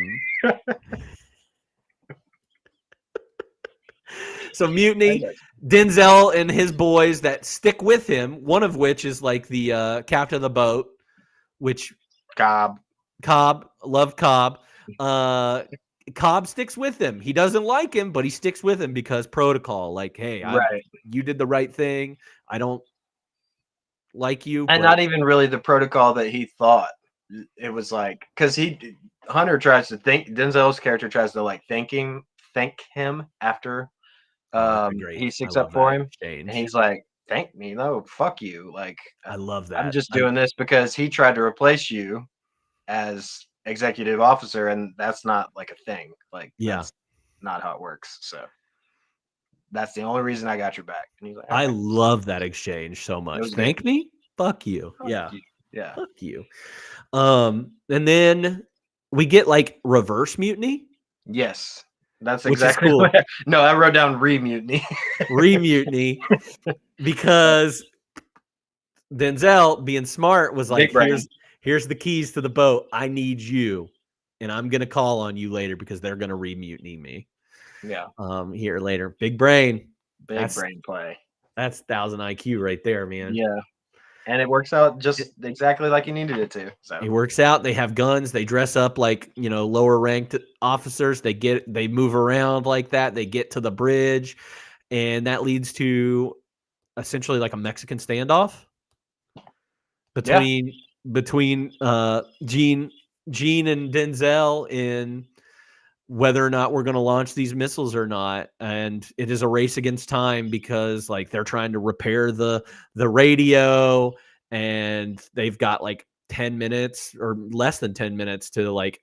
Mutiny, Denzel and his boys that stick with him, one of which is like the captain of the boat, which Cobb, love Cobb. Cobb sticks with him. He doesn't like him, but he sticks with him because protocol. Like, hey, you did the right thing. I don't like you. And not even really the protocol that he thought. It was like, because Hunter tries to think, Denzel's character tries to like thank him after he sticks up for him. Exchange. And he's like, thank me. No, fuck you. Like, I love that. I'm just doing this because he tried to replace you as executive officer, and that's not like a thing. Like, that's not how it works. So that's the only reason I got your back. And he's like, I love that exchange so much. Thank me? Fuck you. Fuck you. Yeah. Fuck you. And then we get like reverse mutiny. Yes. That's which exactly is cool. No, I wrote down re-mutiny. Re-mutiny. Because Denzel, being smart, was like, here's the keys to the boat. I need you. And I'm gonna call on you later because they're gonna re-mutiny me. Yeah. Here later. Big brain. Big brain play. That's 1,000 IQ right there, man. Yeah. And it works out just exactly like you needed it to. So it works out. They have guns. They dress up like, lower ranked officers. They move around like that. They get to the bridge, and that leads to essentially like a Mexican standoff between Gene and Denzel in whether or not we're going to launch these missiles or not. And it is a race against time because like they're trying to repair the radio, and they've got like 10 minutes or less than 10 minutes to like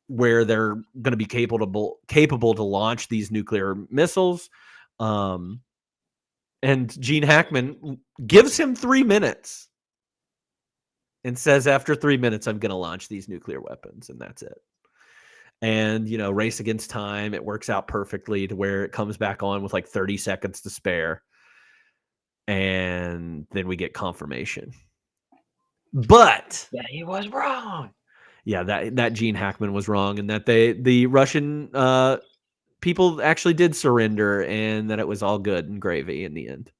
where they're going to be capable to launch these nuclear missiles. And Gene Hackman gives him 3 minutes and says, after 3 minutes, I'm going to launch these nuclear weapons. And that's it. And, race against time. It works out perfectly to where it comes back on with like 30 seconds to spare. And then we get confirmation. But Yeah, he was wrong. yeah, that Gene Hackman was wrong, and that the Russian people actually did surrender, and that it was all good and gravy in the end.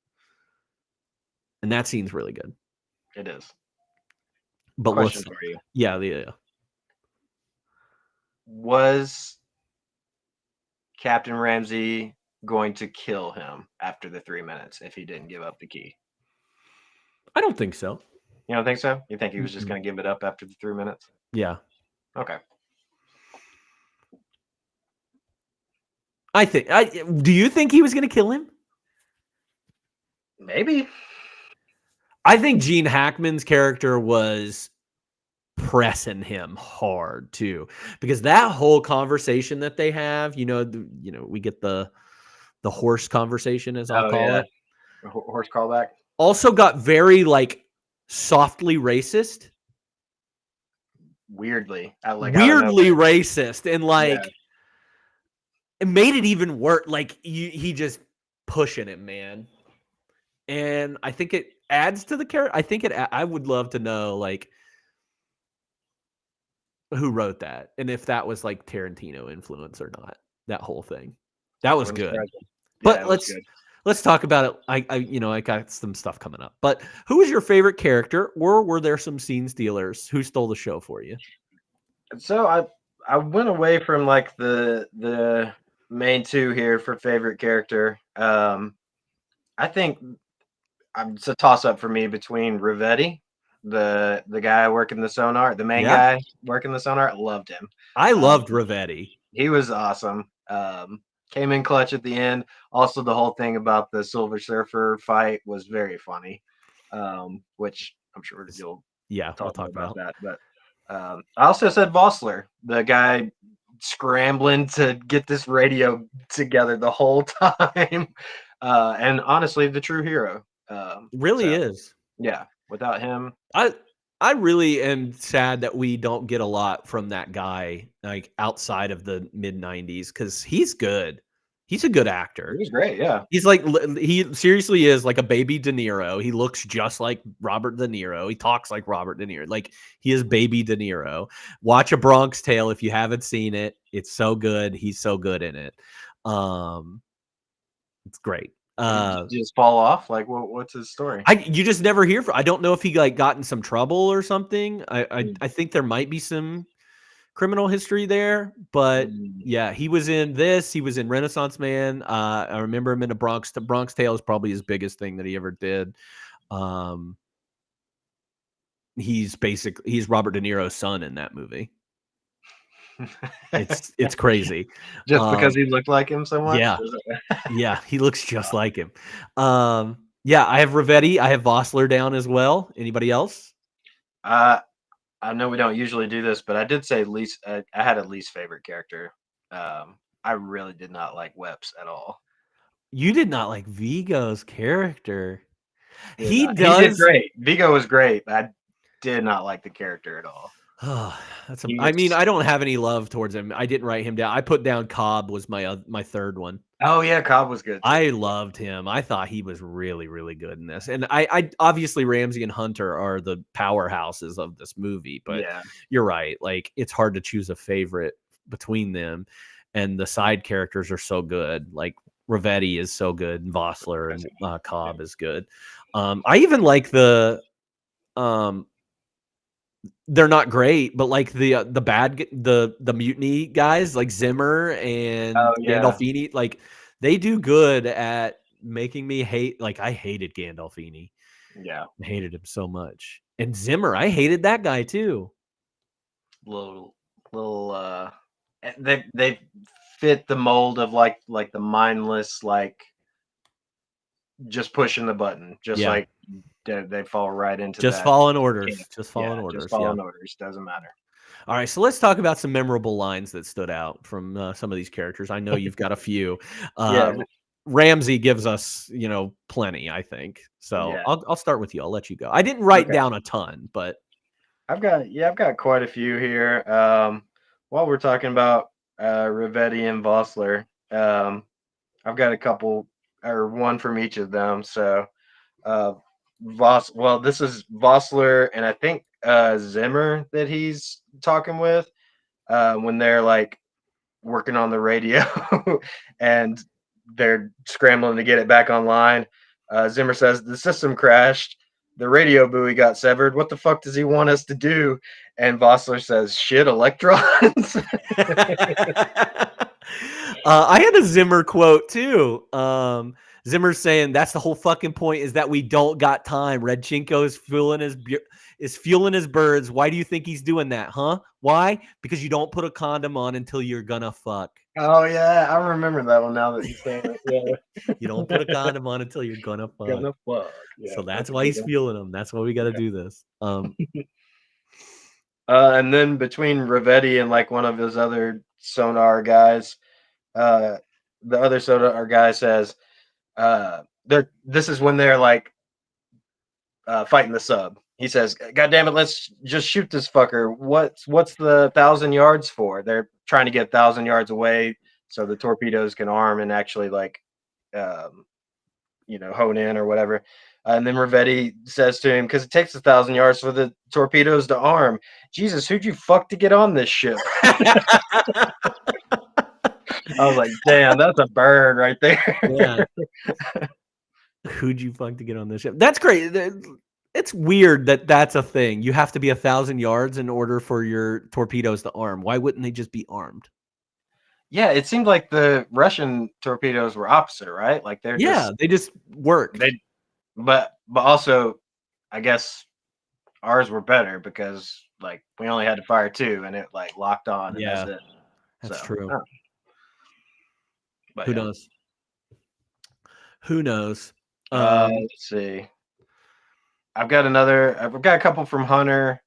And that scene's really good. It is. But Question for you. yeah. Was Captain Ramsey going to kill him after the 3 minutes if he didn't give up the key? I don't think so. You don't think so? You think he was just going to give it up after the 3 minutes? Yeah. Okay. Do you think he was going to kill him? Maybe. I think Gene Hackman's character was pressing him hard too, because that whole conversation that they have, we get the horse conversation, as I'll call it. Horse callback. Also got very like softly racist. Weirdly racist, and like it made it even worse. Like he just pushing him, man. And I think it adds to the character. I would love to know like who wrote that, and if that was like Tarantino influence or not. That whole thing, that was good. But let's talk about it. I got some stuff coming up. But who was your favorite character, or were there some scene stealers? Who stole the show for you? So I went away from like the main two here for favorite character. I think it's a toss up for me between Rivetti, the guy working the sonar, the main guy working the sonar. I loved him. I loved Rivetti. He was awesome. Came in clutch at the end. Also, the whole thing about the Silver Surfer fight was very funny, which I'm sure you'll we'll talk about that. But I also said Vossler, the guy scrambling to get this radio together the whole time, and honestly, the true hero. Really is. Yeah, without him, I really am sad that we don't get a lot from that guy, like outside of the mid 90s, because he's good. He's a good actor. He's great. Yeah. He's like, he seriously is like a baby De Niro. He looks just like Robert De Niro. He talks like Robert De Niro. Like he is baby De Niro. Watch A Bronx Tale if you haven't seen it. It's so good. He's so good in it. It's great. Just fall off. Like, what's his story? You just never hear from. I don't know if he like got in some trouble or something. I think there might be some criminal history there, but yeah, he was in this. He was in Renaissance Man. I remember him in Bronx Tale is probably his biggest thing that he ever did. He's Robert De Niro's son in that movie. It's crazy. Just because he looked like him so much? Yeah, he looks just like him. Yeah, I have Rivetti. I have Vossler down as well. Anybody else? I know we don't usually do this, but I did say least. I had a least favorite character. I really did not like Weps at all. You did not like Vigo's character. He did great. Vigo was great. I did not like the character at all. I mean, I don't have any love towards him. I didn't write him down. I put down Cobb was my third one. Oh yeah, Cobb was good. I loved him. I thought he was really, really good in this. And I obviously Ramsey and Hunter are the powerhouses of this movie, but you're right. Like it's hard to choose a favorite between them, and the side characters are so good. Like Rivetti is so good, and Vossler and Cobb is good. I even like the they're not great, but like the mutiny guys like Zimmer and Gandolfini, like they do good at making me hate. Like I hated Gandolfini. Yeah, I hated him so much. And Zimmer, I hated that guy too. Little they fit the mold of like the mindless, like just pushing the button, just like they fall right into just that. Following orders. Just following orders. Just following orders. Doesn't matter. All right, so let's talk about some memorable lines that stood out from some of these characters. I know you've got a few. Ramsey gives us, plenty, I think. So I'll start with you. I'll let you go. I didn't write down a ton, but I've got quite a few here. While we're talking about Rivetti and Vossler, I've got a couple or one from each of them. So This is Vossler and I think Zimmer that he's talking with when they're like working on the radio and they're scrambling to get it back online. Zimmer says the system crashed. The radio buoy got severed. What the fuck does he want us to do? And Vossler says, shit, electrons. I had a Zimmer quote too. Zimmer's saying that's the whole fucking point is that we don't got time. Redchenko is fueling his birds. Why do you think he's doing that, huh? Why? Because you don't put a condom on until you're gonna fuck. Oh yeah, I remember that one now that you say it. Yeah. You don't put a condom on until you're gonna fuck. Yeah, so that's why he's fueling them. That's why we got to do this. And then between Ravetti and like one of his other sonar guys, the other sonar guy says, this is when they're like fighting the sub. He says, God damn it, let's just shoot this fucker. What's the 1,000 yards for? They're trying to get 1,000 yards away so the torpedoes can arm and actually like hone in or whatever. And then Ravetti says to him, because it takes 1,000 yards for the torpedoes to arm. Jesus, who'd you fuck to get on this ship? I was like, damn, that's a bird right there. Yeah. Who'd you fuck to get on this ship? That's great. It's weird that that's a thing. You have to be 1,000 yards in order for your torpedoes to arm. Why wouldn't they just be armed? Yeah, it seemed like the Russian torpedoes were opposite, right? Like they just work. But also, I guess ours were better because like we only had to fire 2 and it like locked on. And yeah, that's it. That's true. But Who knows? Who knows? Let's see. I've got a couple from Hunter.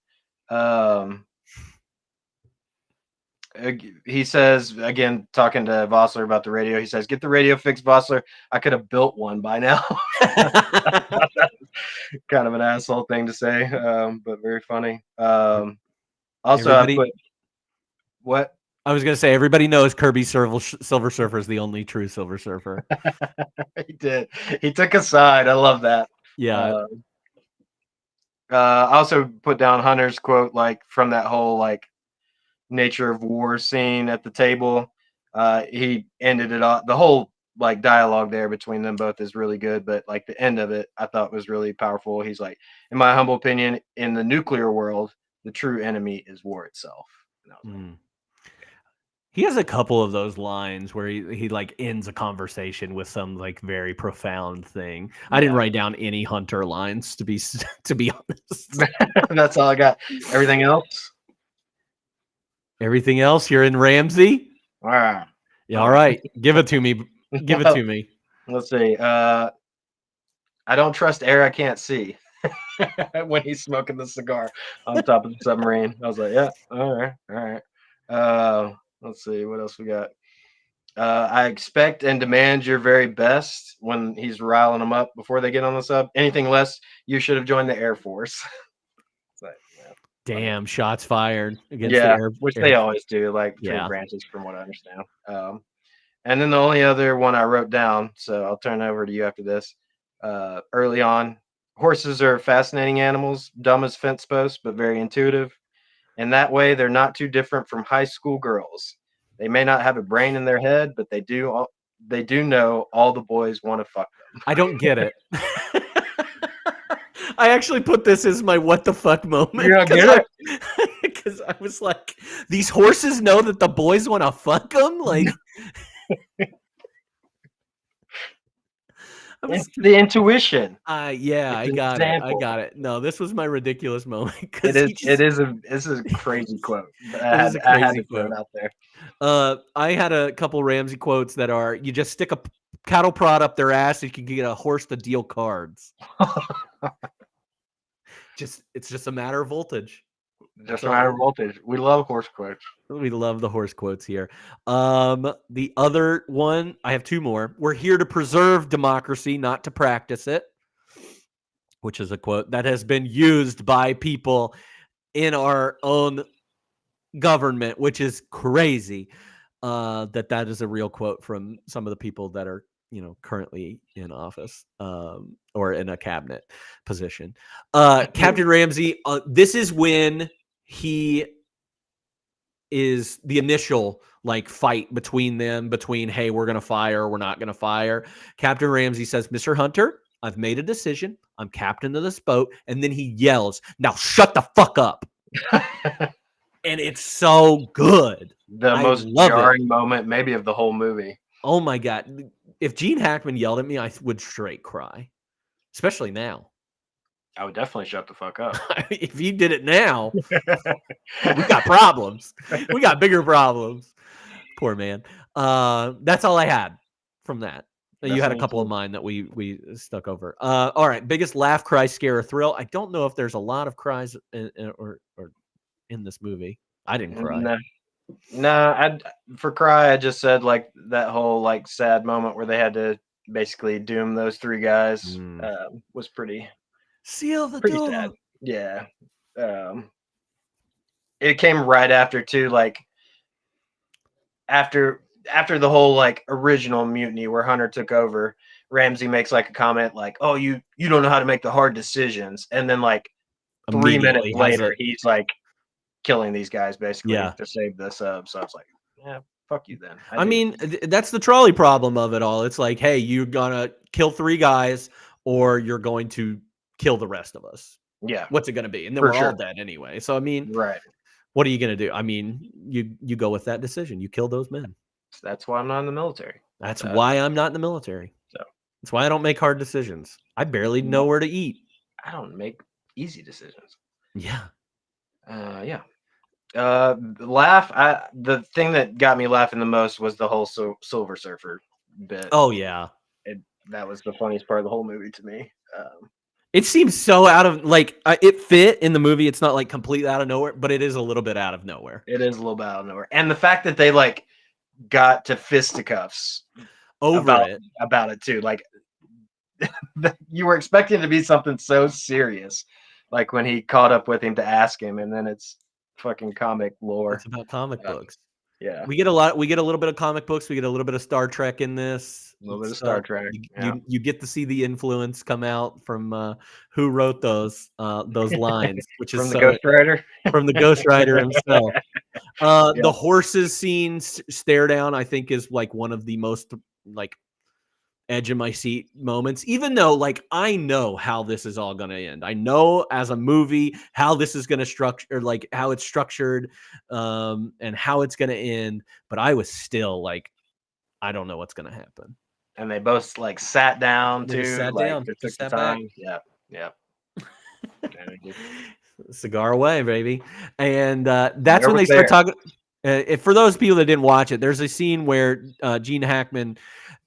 He says, again, talking to Vossler about the radio, he says, get the radio fixed, Vossler. I could have built one by now. Kind of an asshole thing to say, but very funny. Also, what? I was going to say, everybody knows Kirby Silver Surfer is the only true Silver Surfer. He did. He took a side. I love that. Yeah. I also put down Hunter's quote, like from that whole like nature of war scene at the table. He ended it off. The whole like dialogue there between them both is really good, but like the end of it, I thought was really powerful. He's like, in my humble opinion, in the nuclear world, the true enemy is war itself. And I was like, he has a couple of those lines where he like ends a conversation with some like very profound thing. Yeah. I didn't write down any Hunter lines to be honest. That's all I got. Everything else? Everything else? You're in Ramsey? All right. Yeah, all right. Give it to me. Give it to me. Let's see. I don't trust air I can't see. When he's smoking the cigar on top of the submarine. I was like, yeah, all right. Let's see what else we got. I expect and demand your very best when he's riling them up before they get on the sub. Anything less, you should have joined the Air Force. Like, damn, shots fired against the Air which they always do, like between branches, from what I understand. And then the only other one I wrote down, so I'll turn it over to you after this. Early on, horses are fascinating animals, dumb as fence posts, but very intuitive. In that way, they're not too different from high school girls. They may not have a brain in their head, but they do know all the boys want to fuck them. I don't get it. I actually put this as my what the fuck moment. You don't get it? Because I was like, these horses know that the boys want to fuck them? Like, it's the intuition. Yeah, I got it. No, this was my ridiculous moment. It is a crazy quote. I had to put it out there. I had a couple Ramsey quotes that are: you just stick a cattle prod up their ass, and you can get a horse to deal cards. It's just a matter of voltage. Just a matter of voltage. We love horse quotes. We love the horse quotes here. The other one, I have 2 more. We're here to preserve democracy, not to practice it, which is a quote that has been used by people in our own government, which is crazy. That is a real quote from some of the people that are currently in office, or in a cabinet position. Captain Ramsey, this is when he is the initial like fight between them, hey, we're going to fire, we're not going to fire. Captain Ramsey says, Mr. Hunter, I've made a decision. I'm captain of this boat. And then he yells, now shut the fuck up. And it's so good. The most jarring moment maybe of the whole movie. Oh my God. If Gene Hackman yelled at me, I would straight cry, especially now. I would definitely shut the fuck up. If you did it now, we got problems. We got bigger problems. Poor man. That's all I had from that. You had a couple of mine that we stuck over. All right. Biggest laugh, cry, scare, or thrill. I don't know if there's a lot of cries in this movie. I didn't cry. No, for cry, I just said like that whole like sad moment where they had to basically doom those three guys was pretty. Seal the pretty door. Sad. Yeah. It came right after too, like after the whole like original mutiny where Hunter took over. Ramsey makes like a comment like, "Oh, you don't know how to make the hard decisions," and then like 3 minutes later, he's like killing these guys basically to save the sub. So I was like, yeah, fuck you then. I mean, that's the trolley problem of it all. It's like, hey, you're gonna kill 3 guys, or you're going to kill the rest of us. Yeah. What's it going to be? And then we're all dead anyway. So, I mean, right. What are you going to do? I mean, you go with that decision. You kill those men. That's why I'm not in the military. That's why I'm not in the military. So that's why I don't make hard decisions. I barely know where to eat. I don't make easy decisions. Yeah. Yeah. Laugh. The thing that got me laughing the most was the whole Silver Surfer bit. Oh, yeah. That was the funniest part of the whole movie to me. It seems so out of it fit in the movie. It's not like completely out of nowhere, but it is a little bit out of nowhere. It is a little bit out of nowhere, and the fact that they like got to fisticuffs about it too. Like you were expecting it to be something so serious, like when he caught up with him to ask him, and then it's fucking comic lore. It's about comic books. Yeah, we get a little bit of comic books. We get a little bit of Star Trek in this. A little bit of Star Trek. You get to see the influence come out from who wrote those lines, which is from the Ghost Rider. From the Ghost Rider himself. The horses scene stare down, I think, is like one of the most like edge of my seat moments, even though like I know how this is all going to end. I know as a movie how this is going to structure, like how it's structured, and how it's going to end, but I was still like, I don't know what's going to happen. And they both like sat down too. Sat down. They took the time. Yeah. Cigar away, baby. And that's when they start talking. For those people that didn't watch it, there's a scene where Gene Hackman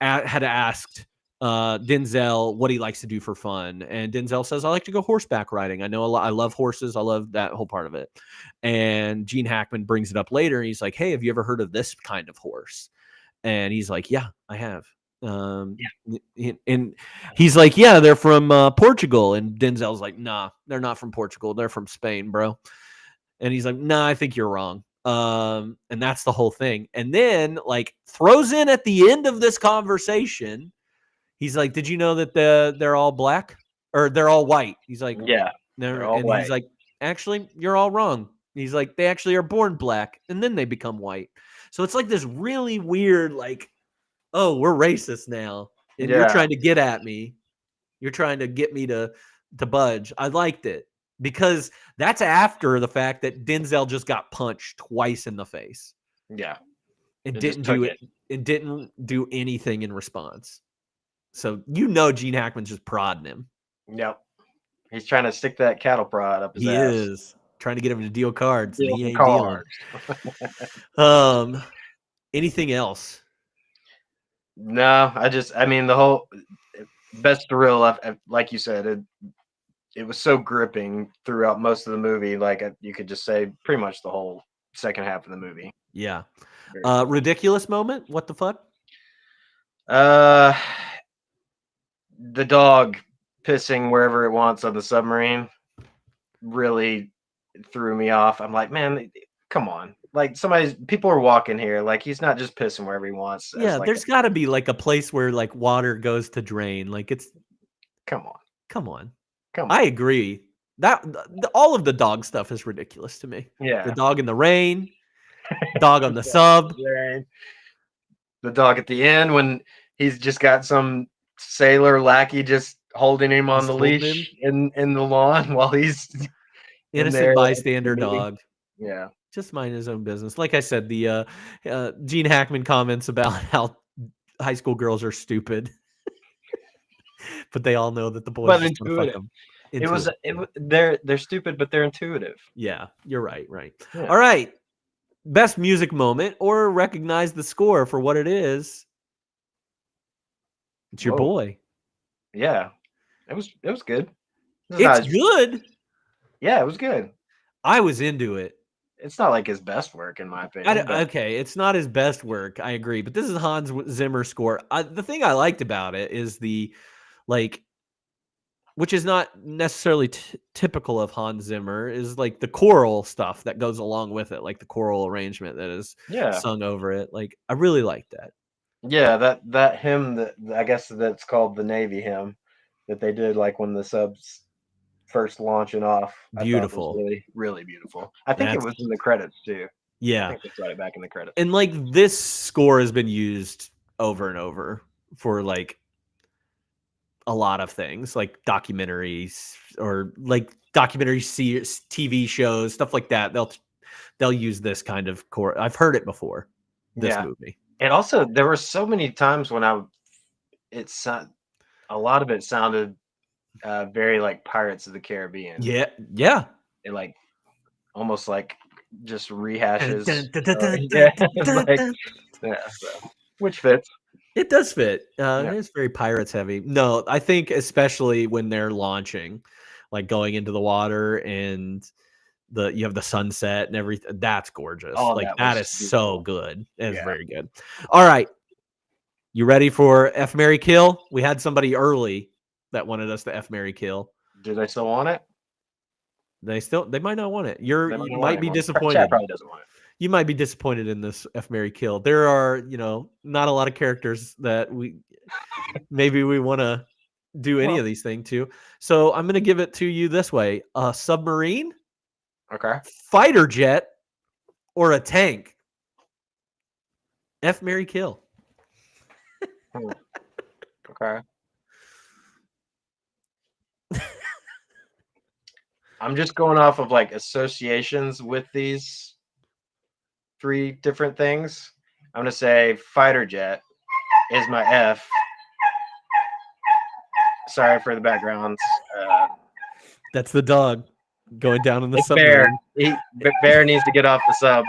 had asked Denzel what he likes to do for fun, and Denzel says, "I like to go horseback riding. I know a lot. I love horses. I love that whole part of it." And Gene Hackman brings it up later, and he's like, "Hey, have you ever heard of this kind of horse?" And he's like, "Yeah, I have." And he's like, "Yeah, they're from Portugal." And Denzel's like, "Nah, they're not from Portugal. They're from Spain, bro." And he's like, "Nah, I think you're wrong." And that's the whole thing. And then like throws in at the end of this conversation, he's like, "Did you know that they're all black or they're all white?" He's like, "Yeah, they're all white." He's like, "Actually, you're all wrong." He's like, "They actually are born black and then they become white." So it's like this really weird, like, oh, we're racist now. And you're trying to get at me. You're trying to get me to budge. I liked it because that's after the fact that Denzel just got punched twice in the face. Yeah. It didn't do anything in response. So Gene Hackman's just prodding him. Yep. He's trying to stick that cattle prod up his ass. He is trying to get him to deal cards. Deal he ain't cards. dealing. Anything else? No, I mean, the whole best thrill, like you said, it was so gripping throughout most of the movie. Like you could just say pretty much the whole second half of the movie. Yeah. Ridiculous moment. What the fuck? The dog pissing wherever it wants on the submarine really threw me off. I'm like, man, come on. like people are walking here. Like he's not just pissing wherever he wants. as, Yeah, like, there's got to be like a place where like water goes to drain. Like it's come on. come on. Come on. I agree. That all of the dog stuff is ridiculous to me. Yeah. The dog in the rain, dog on the sub. The dog at the end when he's just got some sailor lackey just holding him on Just the holding leash in the lawn while he's in Innocent there, bystander meeting. dog. Yeah. Just mind his own business. Like I said, the Gene Hackman comments about how high school girls are stupid, but they all know that the boys But just wanna fuck intuitive. 'em. They're stupid, but they're intuitive. Yeah, you're right. Right. Yeah. All right. Best music moment or recognize the score for what it is. It's your Whoa. boy. Yeah. It was good. This is not It's his- good. Yeah, it was good. I was into it. It's not like his best work in my opinion. but- Okay, it's not his best work. I agree, but this is Hans Zimmer score. The thing I liked about it is the like, which is not necessarily typical of Hans Zimmer, is like the choral stuff that goes along with it, like the choral arrangement that is yeah. sung over it. Like I really like that. Yeah, that hymn that I guess that's called the Navy hymn that they did like when the subs first launching off. I thought was Beautiful. really, really beautiful. I think it That's- was in the credits too. I Yeah, think they got it back in the credits. and like this score has been used over and over for like a lot of things, like documentaries or like documentary TV shows, stuff like that. They'll use this kind of core. I've heard it before. This Yeah. movie. And also, there were so many times when a lot of it sounded very like Pirates of the Caribbean. Yeah, yeah. It like almost like just rehashes. Dun, dun, dun, dun, Yeah, dun, it's dun, like- dun. yeah, so, which fits. It does fit. Yeah. It's very pirates heavy. No, I think especially when they're launching, like going into the water and you have the sunset and everything. That's gorgeous. Oh, like that that was is so beautiful. good. It's Yeah. very good. All right. You ready for F Mary Kill? We had somebody early that wanted us to F Mary Kill. Do they still want it? They might not want it. They You not want might it be anymore. disappointed. Chat probably doesn't want it. You might be disappointed in this F Mary Kill. There are, not a lot of characters that maybe we want to do any of these things to. So I'm going to give it to you this way: a submarine, Okay. fighter jet, or a tank. F Mary Kill. Okay. I'm just going off of like associations with these three different things. I'm gonna say fighter jet is my F. Sorry for the backgrounds. That's the dog going down in the It's submarine. Bear needs to get off the sub.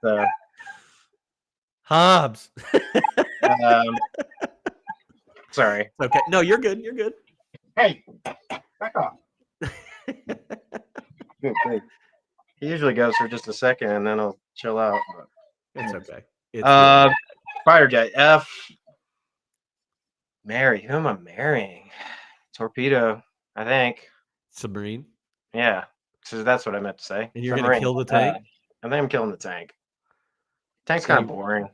So, Hobbs. sorry. Okay. No, you're good. You're good. Hey, back off. Good. He usually goes for just a second and then he'll chill out. It's okay. It's Fighter jet F. Mary, who am I marrying? Torpedo, I think. submarine. Yeah, so that's what I meant to say. And you're gonna Submarine. kill the tank? I think I'm killing the tank. Tank's So kind of you- boring.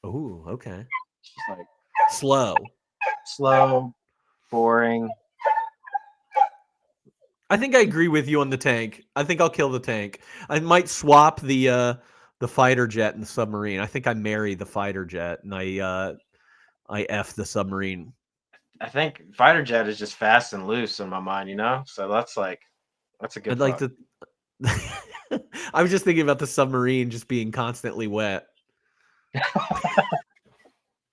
Oh, okay. It's just like Slow. slow, boring. I think I agree with you on the tank. I think I'll kill the tank. I might swap the fighter jet and the submarine. I think I marry the fighter jet and I F the submarine. I think fighter jet is just fast and loose in my mind, So that's a good. I'd like fuck. to. I was just thinking about the submarine just being constantly wet.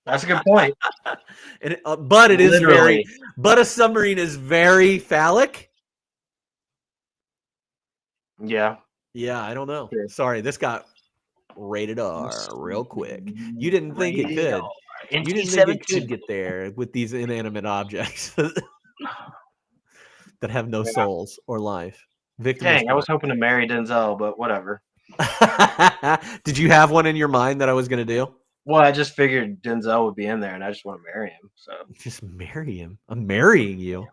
That's a good point. And but it is Literally. but a submarine is very phallic. Yeah. Yeah, I don't know. Sure. Sorry, this got rated R real quick. You didn't think it Rated could. R. You didn't think it could get there with these inanimate objects that have no souls or life. Victim. Dang, I was hoping to marry Denzel, but whatever. Did you have one in your mind that I was going to do? Well, I just figured Denzel would be in there, and I just want to marry him. So Just marry him. I'm marrying you.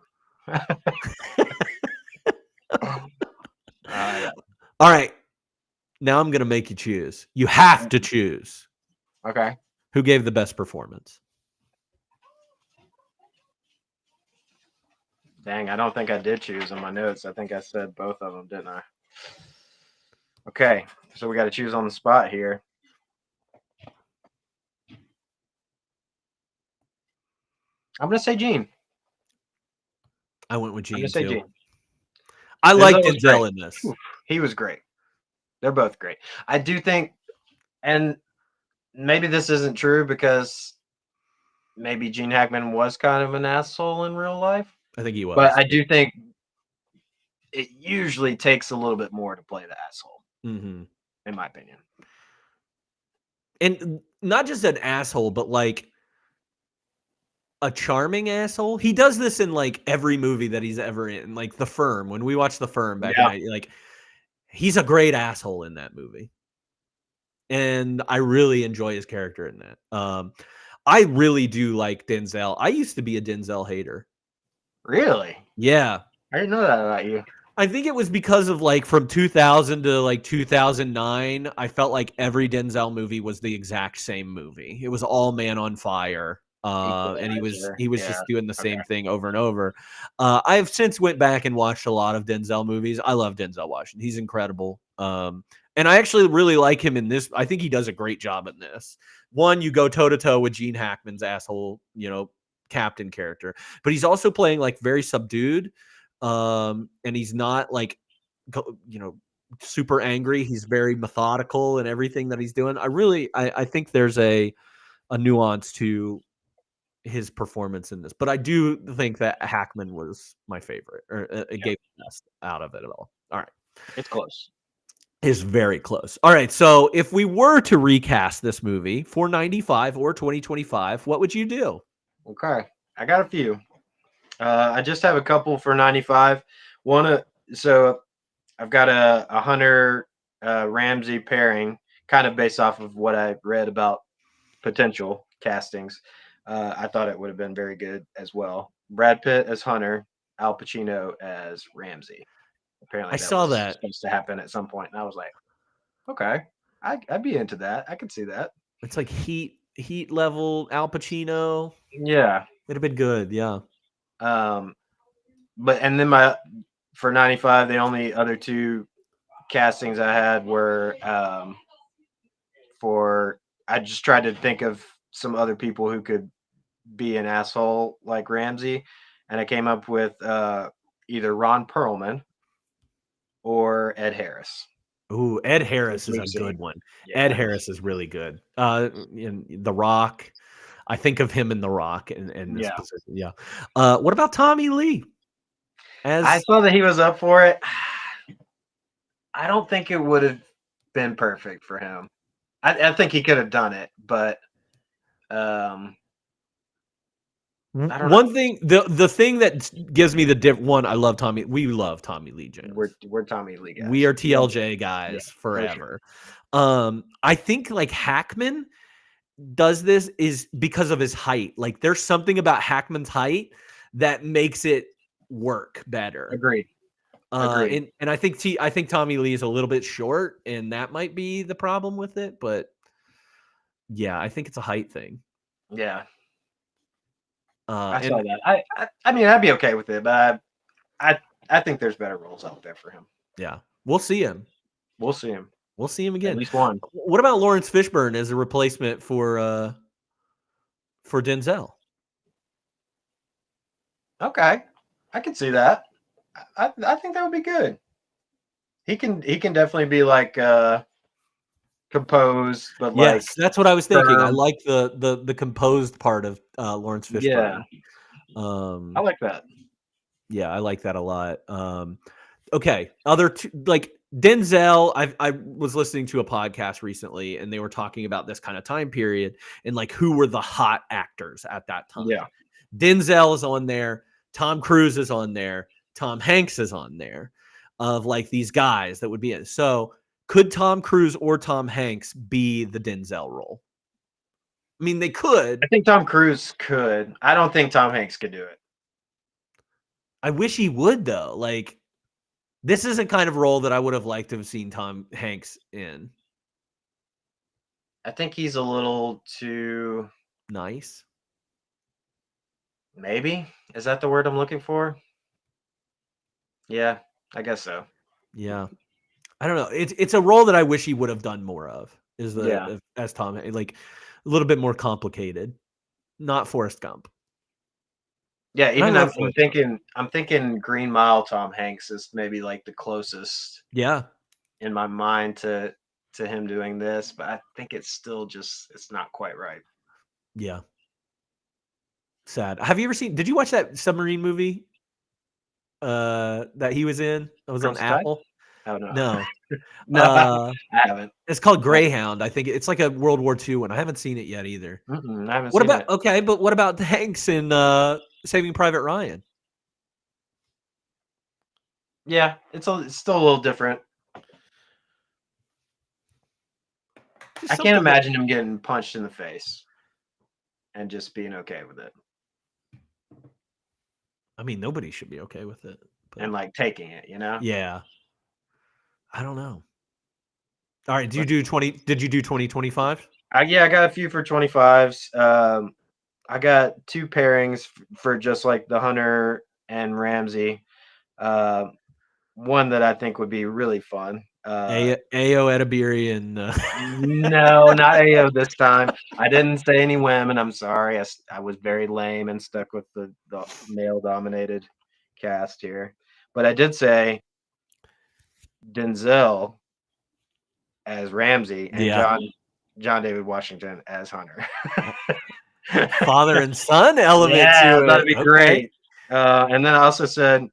yeah. All right. Now I'm going to make you choose. You have to choose. Okay. Who gave the best performance? Dang, I don't think I did choose on my notes. I think I said both of them, didn't I? Okay, so we got to choose on the spot here. I'm gonna say Gene. I went with I'm Gene gonna say too. Gene. I like was Denzel great. in this. He was great. They're both great. I do think, and maybe this isn't true because maybe Gene Hackman was kind of an asshole in real life, I think he was. but I do think it usually takes a little bit more to play the asshole, Mhm. in my opinion. And not just an asshole, but like a charming asshole. He does this in like every movie that he's ever in. Like The Firm. When we watched The Firm back Yeah. in like he's a great asshole in that movie. And I really enjoy his character in that. I really do like Denzel. I used to be a Denzel hater. Really? Yeah. I didn't know that about you. I think it was because of like from 2000 to like 2009, I felt like every Denzel movie was the exact same movie. It was all Man on Fire. And he was Equalizer. just Yeah, doing the same okay. thing over and over. I've since went back and watched a lot of Denzel movies. I love Denzel Washington. He's incredible. And I actually really like him in this. I think he does a great job in this. One, you go toe to toe with Gene Hackman's asshole, captain character, but he's also playing like very subdued. And he's not like, super angry. He's very methodical in everything that he's doing. I think there's a nuance to his performance in this, but I do think that Hackman was my favorite, or it gave the best out of it at all. All right. It's close. Is very close. All right. So if we were to recast this movie for 95 or 2025, what would you do? Okay. I got a few. I just have a couple for 95. So I've got a Hunter Ramsey pairing, kind of based off of what I read about potential castings. I thought it would have been very good as well. Brad Pitt as Hunter, Al Pacino as Ramsey. Apparently, I saw was that. supposed to happen at some point, and I was like, okay, I'd be into that. I could see that. It's like heat level Al Pacino. Yeah. It'd have been good. Yeah. But and then for 95, the only other two castings I had were I just tried to think of some other people who could be an asshole like Ramsey, and I came up with either Ron Perlman or Ed Harris. Ooh, Ed Harris is a good one. Yeah. Ed Harris is really good. In The Rock, I think of him in The Rock in this position. Yeah. What about Tommy Lee? I saw that he was up for it. I don't think it would have been perfect for him. I think he could have done it, but I don't one know. thing, the thing that gives me the one, I love Tommy. We love Tommy Lee Jones. We're Tommy Lee guys. We are TLJ guys forever. Sure. I think like Hackman does this is because of his height. Like there's something about Hackman's height that makes it work better. Agreed. And I think Tommy Lee is a little bit short, and that might be the problem with it. But yeah, I think it's a height thing. Yeah. I saw that. I mean, I'd be okay with it, but I think there's better roles out there for him. Yeah, we'll see him. We'll see him. We'll see him again. At least one. What about Lawrence Fishburne as a replacement for Denzel? Okay, I can see that. I think that would be good. He can definitely be like composed, but yes, that's what I was thinking. I firm. like the composed part of Lawrence Fishburne. Yeah. I like that. Yeah, I like that a lot. Okay, other like Denzel. I was listening to a podcast recently, and they were talking about this kind of time period and like who were the hot actors at that time. Yeah, Denzel is on there. Tom Cruise is on there. Tom Hanks is on there. Of like these guys that would be in. So could Tom Cruise or Tom Hanks be the Denzel role? I mean, they could. I think Tom Cruise could. I don't think Tom Hanks could do it. I wish he would though. Like, This is a kind of role that I would have liked to have seen Tom Hanks in. I think he's a little too Nice. maybe. Is that the word I'm looking for? Yeah, I guess so. Yeah. I don't know. It's a role that I wish he would have done more of. Is the Yeah. as Tom, like a little bit more complicated. Not Forrest Gump. Yeah, I even love I'm thinking Green Mile Tom Hanks is maybe like the closest Yeah. in my mind to him doing this, but I think it's still it's not quite right. Yeah. Sad. Have you ever seen? Did you watch that submarine movie? That he was in. That was on Crimson Tide? Apple. Oh no. No. No, I haven't. It's called Greyhound. I think it's like a World War II one. I haven't seen it yet either. I haven't What seen about it. okay? But what about Hanks in Saving Private Ryan? Yeah, it's still a little different. Just I something can't that- imagine him getting punched in the face and just being okay with it I mean, nobody should be okay with it. But and like taking it, yeah, I don't know. All right, did you do 2025? Yeah, I got a few for 25s. I got two pairings for just like the Hunter and Ramsey. One that I think would be really fun. Ayo Edebiri and No, not Ayo this time. I didn't say any women. I'm sorry. I was very lame and stuck with the male-dominated cast here. But I did say Denzel as Ramsey and Yeah. John David Washington as Hunter. father and son element Yeah, to it. that'd be Okay. great. And then I also said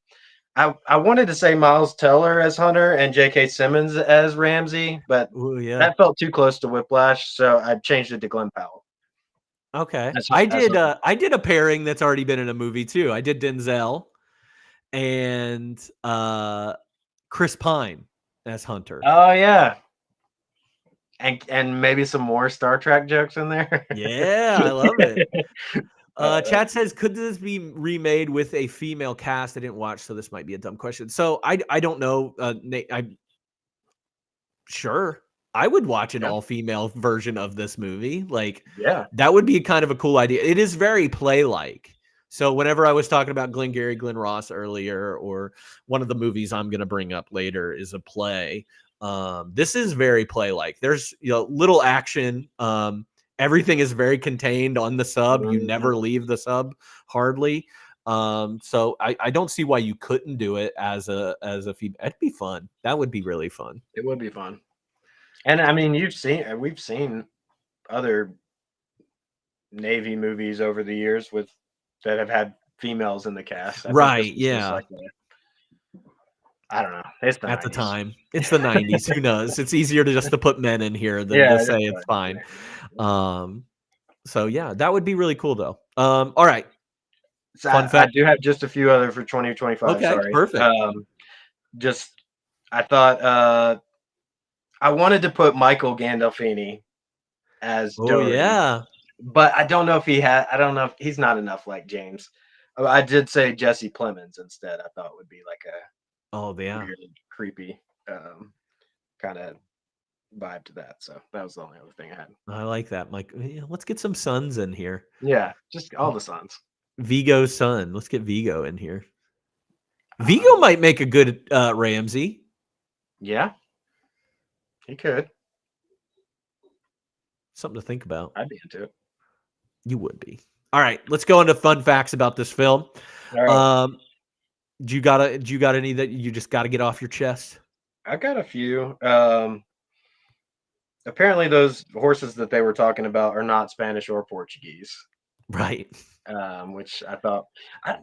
I wanted to say Miles Teller as Hunter and J.K. Simmons as Ramsey, but Ooh, yeah. that felt too close to Whiplash, so I changed it to Glenn Powell. Okay. That's I what- did a pairing that's already been in a movie too. I did Denzel and Chris Pine as Hunter. Oh yeah, and maybe some more Star Trek jokes in there. Yeah, I love it. Chat says, could this be remade with a female cast? I didn't watch, so this might be a dumb question. So I don't know. Sure, I would watch an all-female version of this movie. Like, Yeah, that would be kind of a cool idea. It is very play-like. So whenever I was talking about Glengarry Glen Ross earlier, or one of the movies I'm going to bring up later is a play. This is very play-like. There's little action. Everything is very contained on the sub. You never leave the sub hardly. So I don't see why you couldn't do it as a female. It'd be fun. That would be really fun. it would be fun. And I mean, we've seen other Navy movies over the years that have had females in the cast. I think Right, this was just yeah. like I don't know. It's the At the 90s. time, it's the 90s. Who knows? It's easier to put men in here than Yeah, to say it's fine. So yeah, that would be really cool though. All right. So Fun I fact. do have just a few other for 2025. Okay, Sorry. perfect. I thought I wanted to put Michael Gandolfini as Oh Doherty, yeah. but I don't know if I don't know if he's not enough like James. I did say Jesse Plemons instead. I thought would be like a Oh yeah. weird, creepy kind of vibe to that. So that was the only other thing I had. I like that, Mike. Yeah, let's get some sons in here. Yeah, just all the sons. Vigo's son. Let's get Vigo in here. Vigo might make a good Ramsey. Yeah, he could. Something to think about. I'd be into it. You would be. All right, let's go into fun facts about this film. All right. Do you got any that you just got to get off your chest? I got a few. Apparently, those horses that they were talking about are not Spanish or Portuguese. Right. Which I thought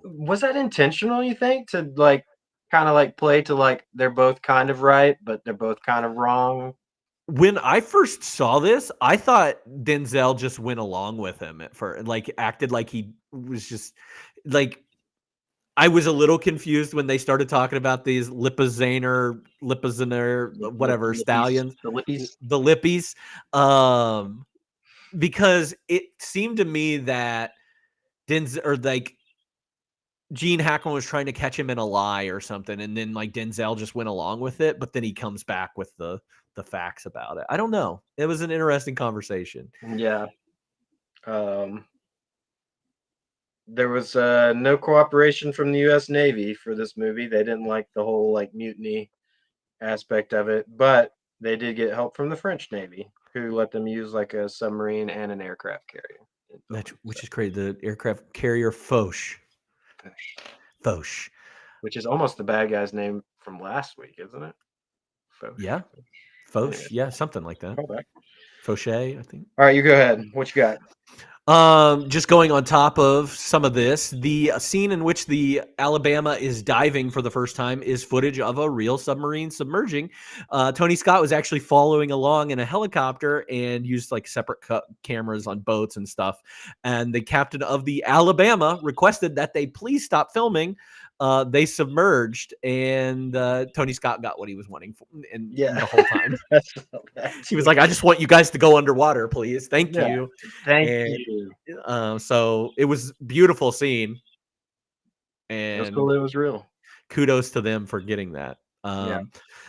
was that intentional. You think to like kind of like play to like they're both kind of right, but they're both kind of wrong. When I first saw this, I thought Denzel just went along with him at first, like acted like he was just like. I was a little confused when they started talking about these Lipizzaner, whatever Lippies, stallions, the Lippies. the Lippies, because it seemed to me that Denzel or like Gene Hackman was trying to catch him in a lie or something, and then like Denzel just went along with it, but then he comes back with the facts about it. I don't know. It was an interesting conversation. Yeah. There was no cooperation from the U.S. Navy for this movie. They didn't like the whole like mutiny aspect of it, but they did get help from the French Navy, who let them use like a submarine and an aircraft carrier. Which is crazy. The aircraft carrier Foch. Foch. Which is almost the bad guy's name from last week, isn't it? Foch. Yeah. Foch. Anyway. Yeah, something like that. Okay. Fauché, I think. All right, you go ahead. What you got? Just going on top of some of this, the scene in which the Alabama is diving for the first time is footage of a real submarine submerging. Tony Scott was actually following along in a helicopter and used like separate cameras on boats and stuff. And the captain of the Alabama requested that they please stop filming. They submerged, and Tony Scott got what he was wanting for, and the whole time. He was like, "I just want you guys to go underwater, please. Thank you." Thank you. So it was a beautiful scene, and It was cool. It was real. Kudos to them for getting that.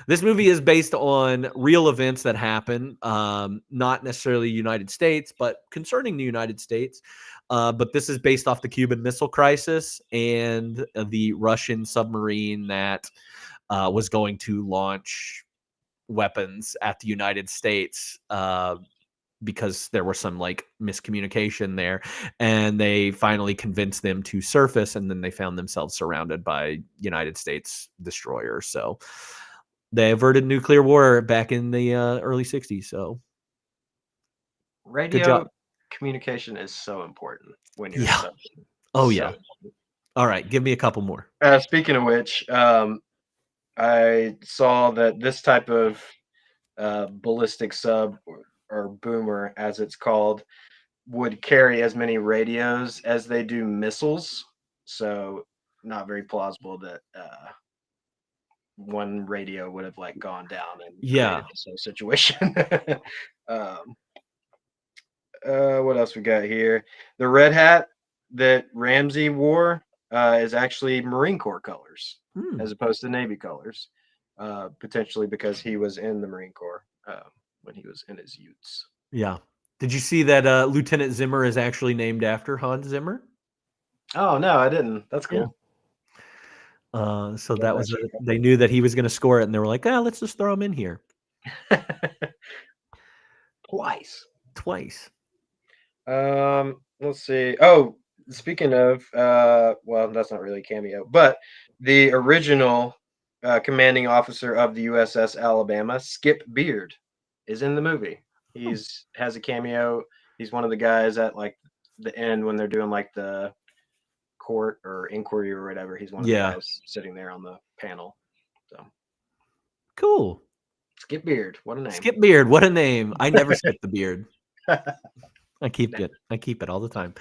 This movie is based on real events that happen, not necessarily United States, but concerning the United States. But this is based off the Cuban Missile Crisis and the Russian submarine that was going to launch weapons at the United States because there was some like miscommunication there, and they finally convinced them to surface, and then they found themselves surrounded by United States destroyers. So they averted nuclear war back in the early 60s. So radio good job. Communication is so important when you're yeah. All right, give me a couple more. Speaking of which, I saw that this type of ballistic sub or boomer, as it's called, would carry as many radios as they do missiles. So not very plausible that one radio would have like gone down and created this whole situation. What else we got here? The red hat that Ramsey wore is actually Marine Corps colors as opposed to Navy colors, potentially because he was in the Marine Corps when he was in his youths. Yeah. Did you see that Lieutenant Zimmer is actually named after Hans Zimmer? Oh, no, I didn't. That's cool. So that was they knew that he was going to score it, and they were like, let's just throw him in here. Twice. Let's see. Oh, speaking of, well, that's not really a cameo, but the original commanding officer of the USS Alabama, Skip Beard, is in the movie. Has a cameo. He's one of the guys at like the end when they're doing like the court or inquiry or whatever. He's one of the guys sitting there on the panel. So cool. Skip Beard, what a name. Skip Beard, what a name. I never skip the beard. I keep it all the time.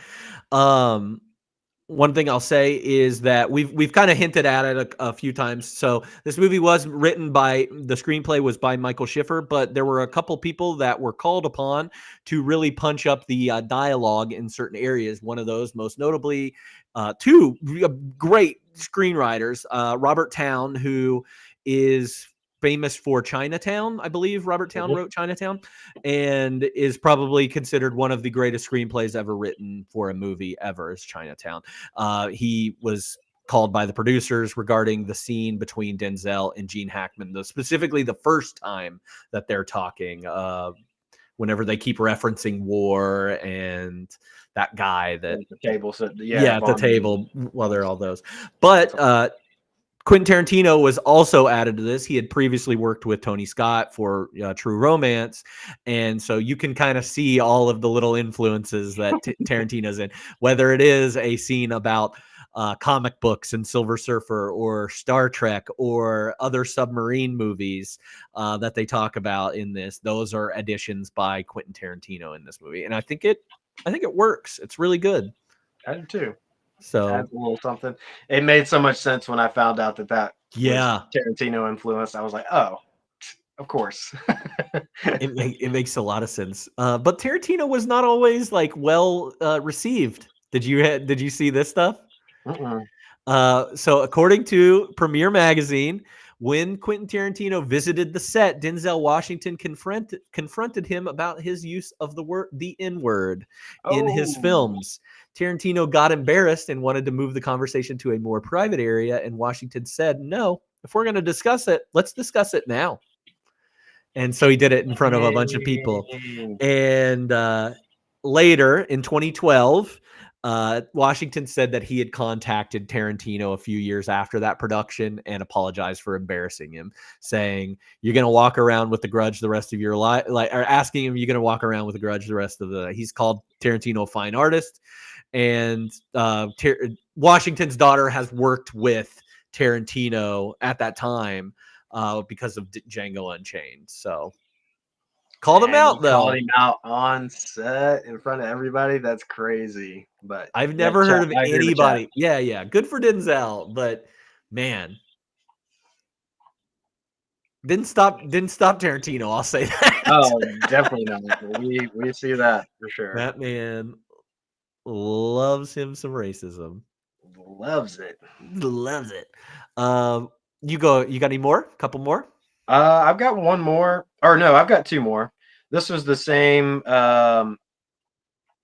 One thing I'll say is that we've kind of hinted at it a few times. So this movie was written the screenplay was by Michael Schiffer, but there were a couple people that were called upon to really punch up the dialogue in certain areas. One of those, most notably, two great screenwriters, Robert Towne, who is famous for Chinatown. I believe Robert Towne wrote Chinatown and is probably considered one of the greatest screenplays ever written for a movie ever is Chinatown. He was called by the producers regarding the scene between Denzel and Gene Hackman, specifically the first time that they're talking, whenever they keep referencing war and that guy that the table said, at the table while they're all those. But Quentin Tarantino was also added to this. He had previously worked with Tony Scott for True Romance. And so you can kind of see all of the little influences that Tarantino's in, whether it is a scene about comic books and Silver Surfer or Star Trek or other submarine movies that they talk about in this. Those are additions by Quentin Tarantino in this movie. And I think it works. It's really good. I do too. So adds a little something. It made so much sense when I found out that was Tarantino influenced. I was like, oh, of course. it makes a lot of sense. But Tarantino was not always like well received. Did you see this stuff? So according to Premiere Magazine, when Quentin Tarantino visited the set, Denzel Washington confronted him about his use of the N-word in his films. Tarantino got embarrassed and wanted to move the conversation to a more private area, and Washington said, "No, if we're going to discuss it, let's discuss it now." And so he did it in front of a bunch of people. And later in 2012, Washington said that he had contacted Tarantino a few years after that production and apologized for embarrassing him, saying, "You're going to walk around with the grudge the rest of your life," or asking him, "You're going to walk around with a grudge the rest of the." He's called Tarantino a fine artist, and Washington's daughter has worked with Tarantino at that time because of Django Unchained. So called him out, though. Called him out on set in front of everybody. That's crazy. But I've never heard of anybody. Yeah. Good for Denzel, but man, didn't stop Tarantino. I'll say that. Oh, definitely not. We see that for sure. That man loves him some racism. Loves it. Loves it. You got any more? A couple more? I've got one more. Or no, I've got two more. This was the same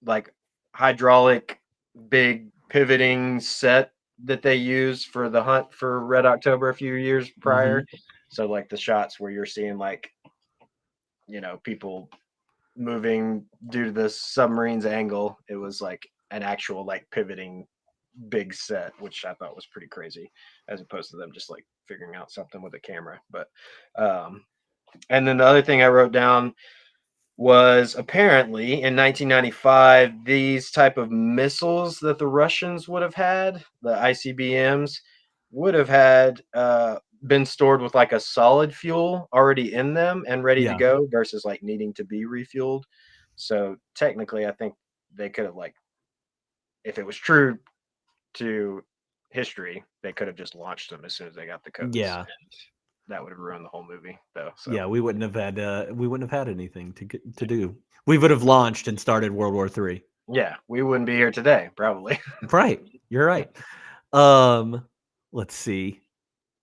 like hydraulic big pivoting set that they used for the Hunt for Red October a few years prior. So like the shots where you're seeing like, you know, people moving due to the submarine's angle, it was like an actual like pivoting big set, which I thought was pretty crazy, as opposed to them just like figuring out something with a camera. But and then the other thing I wrote down was apparently in 1995, these type of missiles that the Russians would have had, the ICBMs, would have had been stored with like a solid fuel already in them and ready to go versus like needing to be refueled. So technically, I think they could have, like, if it was true to history, they could have just launched them as soon as they got the codes. Yeah. That would have ruined the whole movie, though. So. Yeah, we wouldn't have had anything to do. We would have launched and started World War III. Yeah, we wouldn't be here today, probably. Right, you're right. Let's see.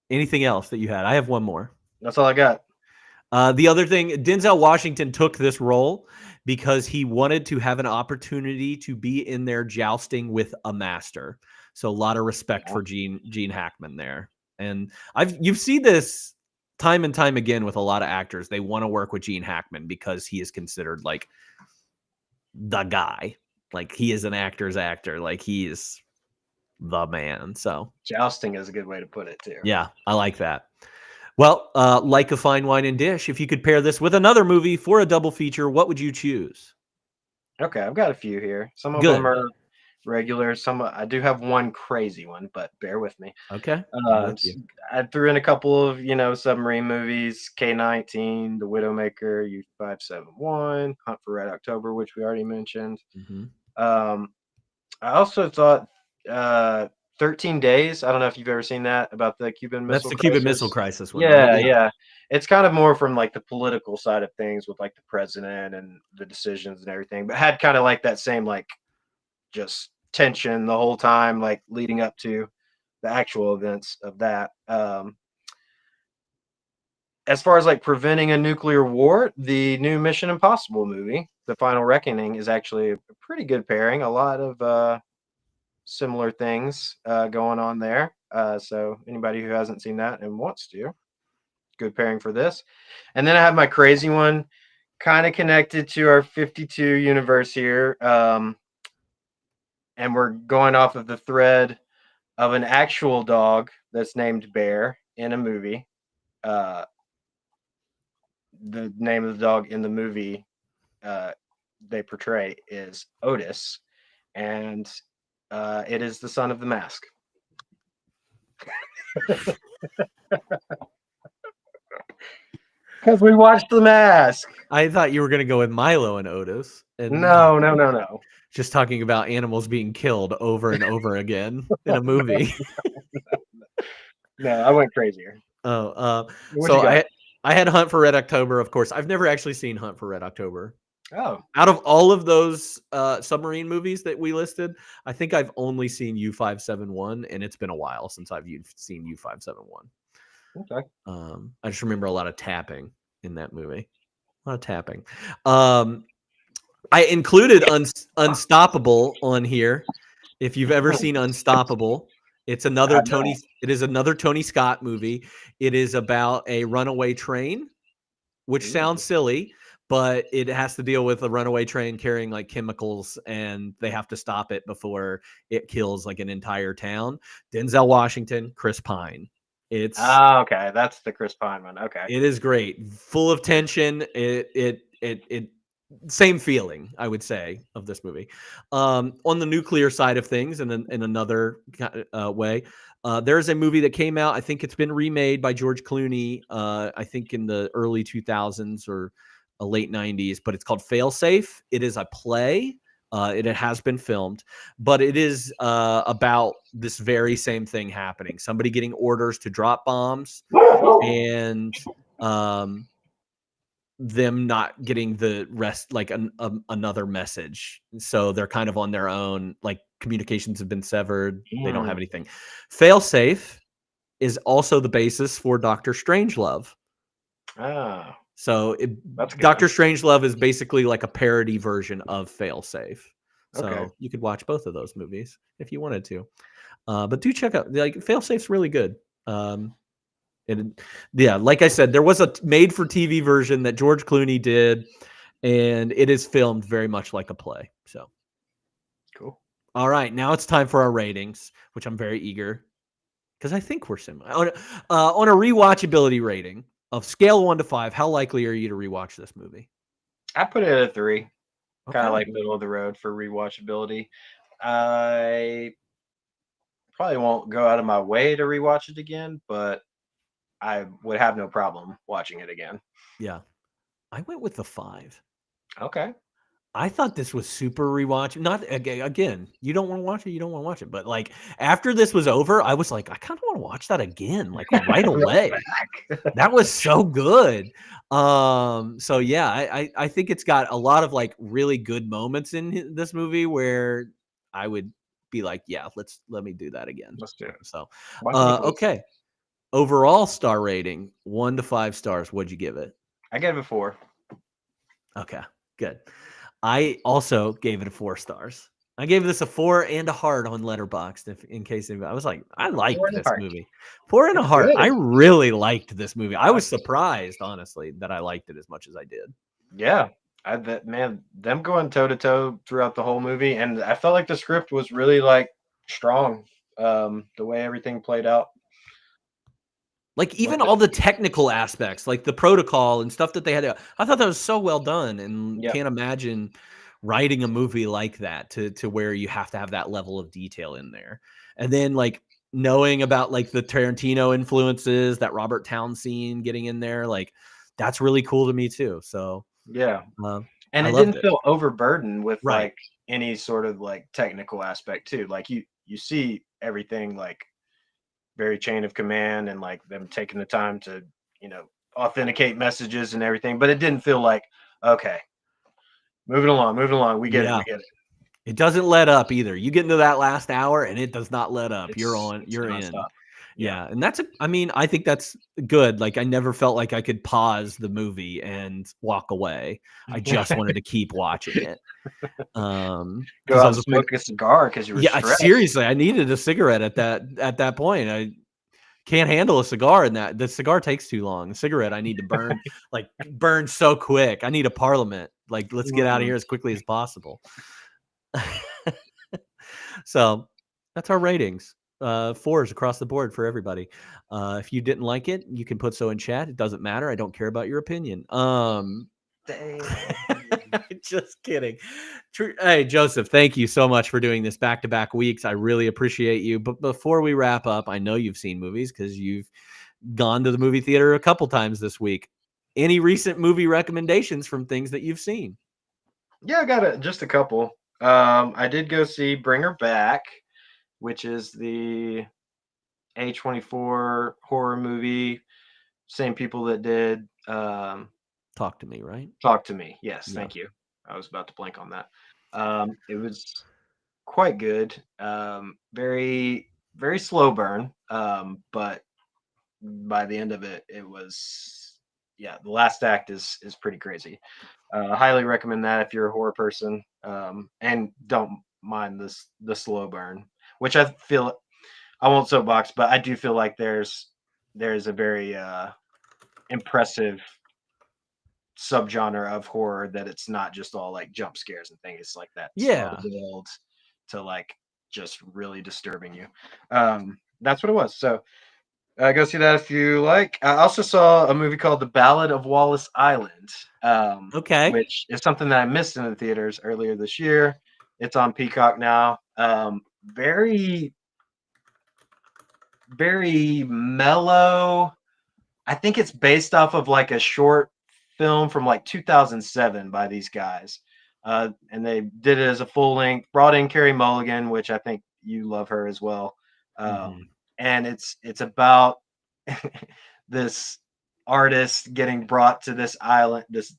Anything else that you had? I have one more. That's all I got. The other thing, Denzel Washington took this role because he wanted to have an opportunity to be in there jousting with a master. So a lot of respect for Gene Hackman there. And you've seen this time and time again with a lot of actors. They want to work with Gene Hackman because he is considered like the guy. Like he is an actor's actor. Like he is the man. So jousting is a good way to put it too. Yeah, I like that. Well, like a fine wine and dish, if you could pair this with another movie for a double feature, what would you choose? Okay, I've got a few here. Some of them are regular. Some I do have one crazy one, but bear with me. Okay. I threw in a couple of, submarine movies: K-19, The Widowmaker, U-571, Hunt for Red October, which we already mentioned. I also thought 13 Days. I don't know if you've ever seen that, about the Cuban Missile Crisis. That's the Cuban Missile Crisis one. Yeah. It's kind of more from like the political side of things with like the president and the decisions and everything, but had kind of like that same like just tension the whole time, like leading up to the actual events of that. As far as like preventing a nuclear war, the new Mission Impossible movie, The Final Reckoning, is actually a pretty good pairing. A lot of similar things going on there. So anybody who hasn't seen that and wants to, good pairing for this. And then I have my crazy one, kind of connected to our 52 universe here. And we're going off of the thread of an actual dog that's named Bear in a movie. The name of the dog in the movie they portray is Otis, and it is the son of The Mask. Because we watched The Mask. I thought you were going to go with Milo and Otis. And No. Just talking about animals being killed over and over again in a movie. No, I went crazier. So I had Hunt for Red October, of course. I've never actually seen Hunt for Red October. Oh, Out of all of those submarine movies that we listed, I think I've only seen U-571, and it's been a while since I've seen U-571. okay. I just remember a lot of tapping in that movie. A lot of tapping. I included Unstoppable on here. If you've ever seen Unstoppable, it's another Tony. It is another Tony Scott movie. It is about a runaway train, which sounds silly, but it has to deal with a runaway train carrying like chemicals, and they have to stop it before it kills like an entire town. Denzel Washington, Chris Pine. It's okay. That's the Chris Pine one. Okay. it is great, full of tension. It same feeling, I would say, of this movie. On the nuclear side of things, and in another way, there's a movie that came out. I think it's been remade by George Clooney. I think in the early 2000s or late 90s, but it's called Failsafe. It is a play. It has been filmed, but it is about this very same thing happening. Somebody getting orders to drop bombs, and them not getting the rest, like another message. So they're kind of on their own, like communications have been severed. They don't have anything. Failsafe is also the basis for Dr. Strangelove. Oh, So that's good. Dr. Strangelove is basically like a parody version of Failsafe. So Okay. you could watch both of those movies if you wanted to. But do check out, like, Failsafe's really good. And yeah, like I said, there was a made-for-TV version that George Clooney did, and it is filmed very much like a play. So Cool. all right, now it's time for our ratings, which I'm very eager, because I think we're similar. On a rewatchability rating of scale 1 to 5, how likely are you to rewatch this movie? I put it at a 3. Kind Okay. of like middle of the road for rewatchability. I probably won't go out of my way to rewatch it again, but I would have no problem watching it again. Yeah, I went with the 5. Okay. I thought this was super rewatch. Not again. You don't want to watch it. You don't want to watch it. But like after this was over, I was like, I kind of want to watch that again, like right away. That was so good. So yeah, I think it's got a lot of like really good moments in this movie where I would be like, yeah, let me do that again. Let's do it. So Why don't okay. Overall star rating, 1 to 5 stars. What'd you give it? I gave it a 4. Okay, good. I also gave it a 4 stars. I gave this a 4 and a heart on Letterboxd. In case anybody, I was like, I liked 4 and a this heart. movie. 4 and a That's heart. good. I really liked this movie. I was surprised, honestly, that I liked it as much as I did. Yeah. Man, them going toe to toe throughout the whole movie, and I felt like the script was really like strong. The way everything played out. Like even all the technical aspects, like the protocol and stuff that they had to, I thought that was so well done, and Yep. can't imagine writing a movie like that to where you have to have that level of detail in there. And then like knowing about like the Tarantino influences, that Robert Townsend getting in there, like that's really cool to me too. So Yeah. And I it loved didn't feel overburdened with Right. like any sort of like technical aspect too. Like you see everything like very chain of command and like them taking the time to, authenticate messages and everything, but it didn't feel like, okay, moving along. We get Yeah. it. It doesn't let up either. You get into that last hour and it does not let up. It's- it's You're in. nonstop. Yeah. And I think that's good. Like I never felt like I could pause the movie and walk away. I just wanted to keep watching it. Go 'Cause I out and was afraid- smoke a cigar because you were yeah, stressed. seriously, I needed a cigarette at that point. I can't handle a cigar in that. The cigar takes too long. A cigarette I need to burn burn so quick. I need a parliament. Like let's get out of here as quickly as possible. So that's our ratings. 4s across the board for everybody. If you didn't like it, you can put so in chat. It doesn't matter. I don't care about your opinion. Just kidding. Hey, Joseph, thank you so much for doing this back-to-back weeks. I really appreciate you. But before we wrap up, I know you've seen movies because you've gone to the movie theater a couple times this week. Any recent movie recommendations from things that you've seen? Yeah, I got just a couple. I did go see Bring Her Back, which is the A24 horror movie. Same people that did Talk to Me, right? Talk to Me. Yes, Yeah. thank you. I was about to blank on that. It was quite good. Very very slow burn. But by the end of it, it was the last act is pretty crazy. Highly recommend that if you're a horror person, and don't mind the slow burn, which I feel I won't soapbox, but I do feel like there's a very impressive subgenre of horror that it's not just all like jump scares and things. It's like that Yeah. slow build to like just really disturbing you. That's what it was. So go see that if you like. I also saw a movie called The Ballad of Wallace Island, Okay. which is something that I missed in the theaters earlier this year. It's on Peacock now. Very, very mellow. I think it's based off of like a short film from like 2007 by these guys. And they did it as a full length, brought in Carrie Mulligan, which I think you love her as well. And it's about this artist getting brought to this island, this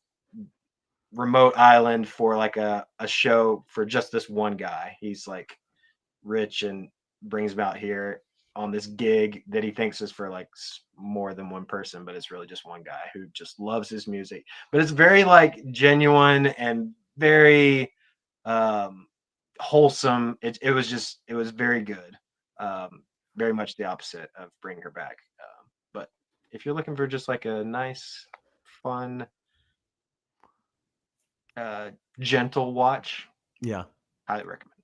remote island for like a show for just this one guy. He's like rich and brings him out here on this gig that he thinks is for like more than one person, but it's really just one guy who just loves his music. But it's very like genuine and very wholesome. It was very good. Very much the opposite of Bring Her Back. But if you're looking for just like a nice, fun, gentle watch, Yeah. highly recommend.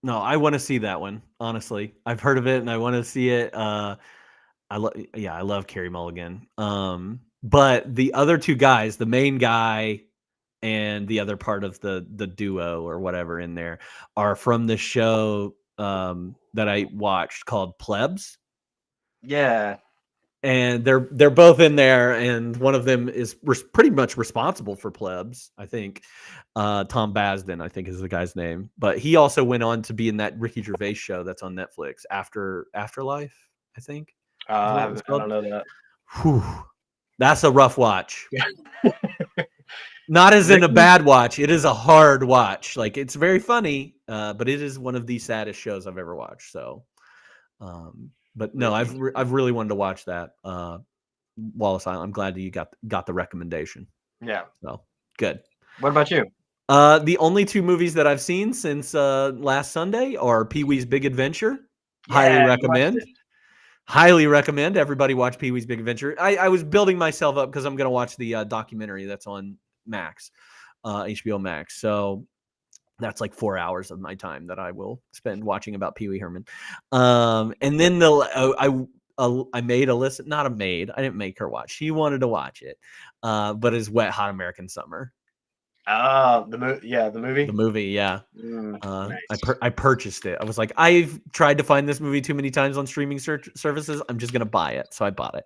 No, I want to see that one. Honestly, I've heard of it and I want to see it. I love Carrie Mulligan. But the other two guys, the main guy and the other part of the duo or whatever in there, are from the show that I watched called Plebs. Yeah. And they're both in there, and one of them is pretty much responsible for Plebs, I think. Tom Basden, I think, is the guy's name. But he also went on to be in that Ricky Gervais show that's on Netflix, Afterlife, I think. I don't know that. Whew. That's a rough watch. Not as in a bad watch. It is a hard watch. Like, it's very funny, but it is one of the saddest shows I've ever watched. So, but no, I've really wanted to watch that Wallace Island. I'm glad that you got the recommendation. Yeah. So good. What about you? The only two movies that I've seen since last Sunday are Pee-wee's Big Adventure. Highly recommend. Highly recommend everybody watch Pee-wee's Big Adventure. I was building myself up because I'm going to watch the documentary that's on Max, HBO Max. So that's like 4 hours of my time that I will spend watching about Pee Wee Herman. And then I made a list, not a maid. I didn't make her watch. She wanted to watch it, but it's Wet Hot American Summer. The movie. The movie, yeah. Nice. I purchased it. I was like, I've tried to find this movie too many times on streaming services. I'm just gonna buy it, so I bought it.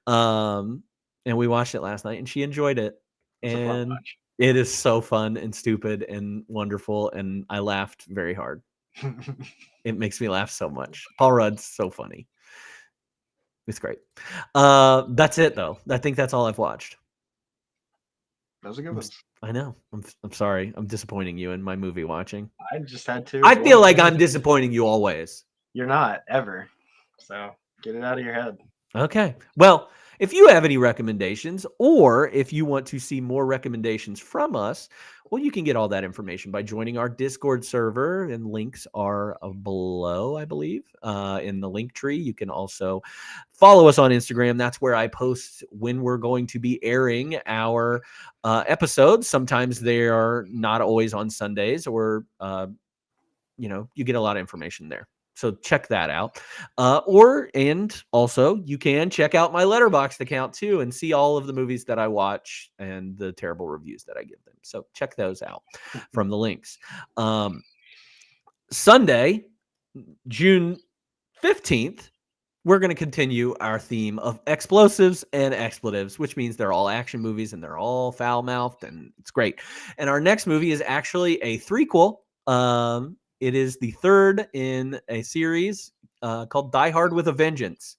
And we watched it last night, and she enjoyed it. And it is so fun and stupid and wonderful, and I laughed very hard. It makes me laugh so much. Paul Rudd's so funny. It's great. That's it, though. I think that's all I've watched. Those are good ones. I know. I'm sorry. I'm disappointing you in my movie watching. I just had to. I feel like I'm disappointing you always. You're not, ever. So get it out of your head. Okay. Well, if you have any recommendations, or if you want to see more recommendations from us, well, you can get all that information by joining our Discord server, and links are below, I believe, in the link tree. You can also follow us on Instagram. That's where I post when we're going to be airing our episodes. Sometimes they are not always on Sundays, or, you get a lot of information there. So check that out. And also you can check out my Letterboxd account too and see all of the movies that I watch and the terrible reviews that I give them. So check those out from the links. Sunday, June 15th, we're going to continue our theme of explosives and expletives, which means they're all action movies and they're all foul-mouthed, and it's great. And our next movie is actually a threequel. It is the third in a series called Die Hard with a Vengeance.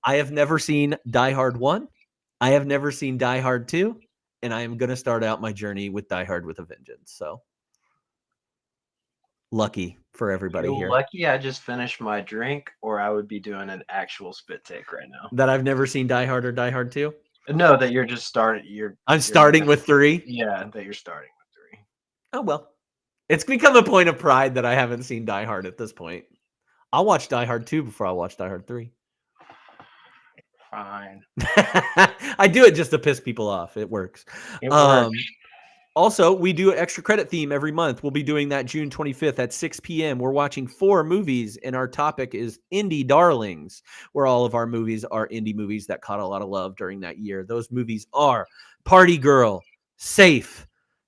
I have never seen Die Hard 1. I have never seen Die Hard 2. and I am going to start out my journey with Die Hard with a Vengeance. So lucky for everybody You're here. lucky I just finished my drink, or I would be doing an actual spit take right now. That I've never seen Die Hard or Die Hard 2. No, that you're just starting. I'm starting with 3. Yeah, that you're starting with 3. Oh, well. It's become a point of pride that I haven't seen Die Hard at this point. I'll watch Die Hard 2 before I watch Die Hard 3. Fine. I do it just to piss people off. It works. It works. Also, we do an extra credit theme every month. We'll be doing that June 25th at 6 p.m. We're watching 4 movies, and our topic is Indie Darlings, where all of our movies are indie movies that caught a lot of love during that year. Those movies are Party Girl, Safe,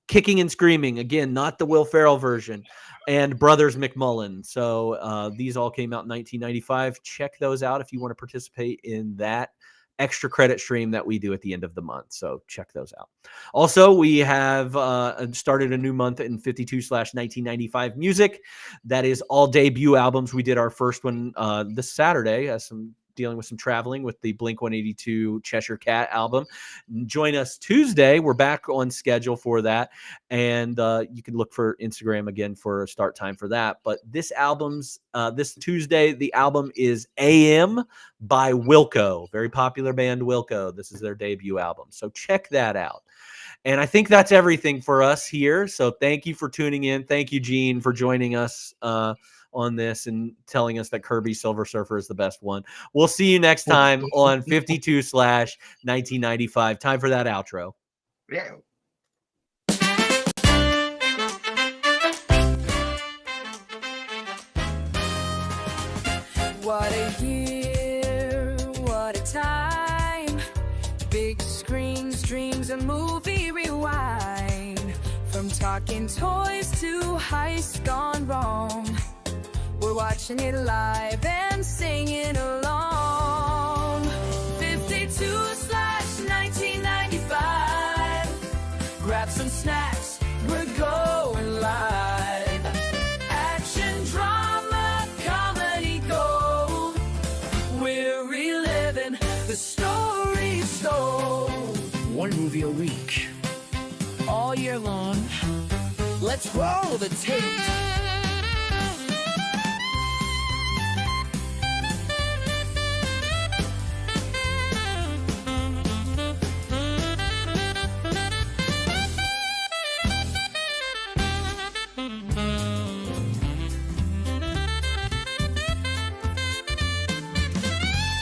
Kicking and Screaming, again, not the Will Ferrell version, and Brothers McMullen. So these all came out in 1995. Check those out if you want to participate in that extra credit stream that we do at the end of the month. So check those out. Also, we have started a new month in 52/1995 music. That is all debut albums. We did our first one this Saturday, dealing with some traveling with the Blink-182 Cheshire Cat album. Join us Tuesday. We're back on schedule for that. And you can look for Instagram again for a start time for that. But this Tuesday, the album is AM by Wilco. Very popular band Wilco. This is their debut album. So check that out. And I think that's everything for us here. So thank you for tuning in. Thank you, Gene, for joining us on this and telling us that Kirby Silver Surfer is the best one. We'll see you next time on 52/1995. Time for that outro. Yeah. What a year, what a time. Big screens, dreams, a movie rewind. From talking toys to heists gone wrong. We're watching it live and singing along. 52/1995. Grab some snacks, we're going live. Action, drama, comedy, gold. We're reliving the stories told. One movie a week, all year long. Let's roll the tape.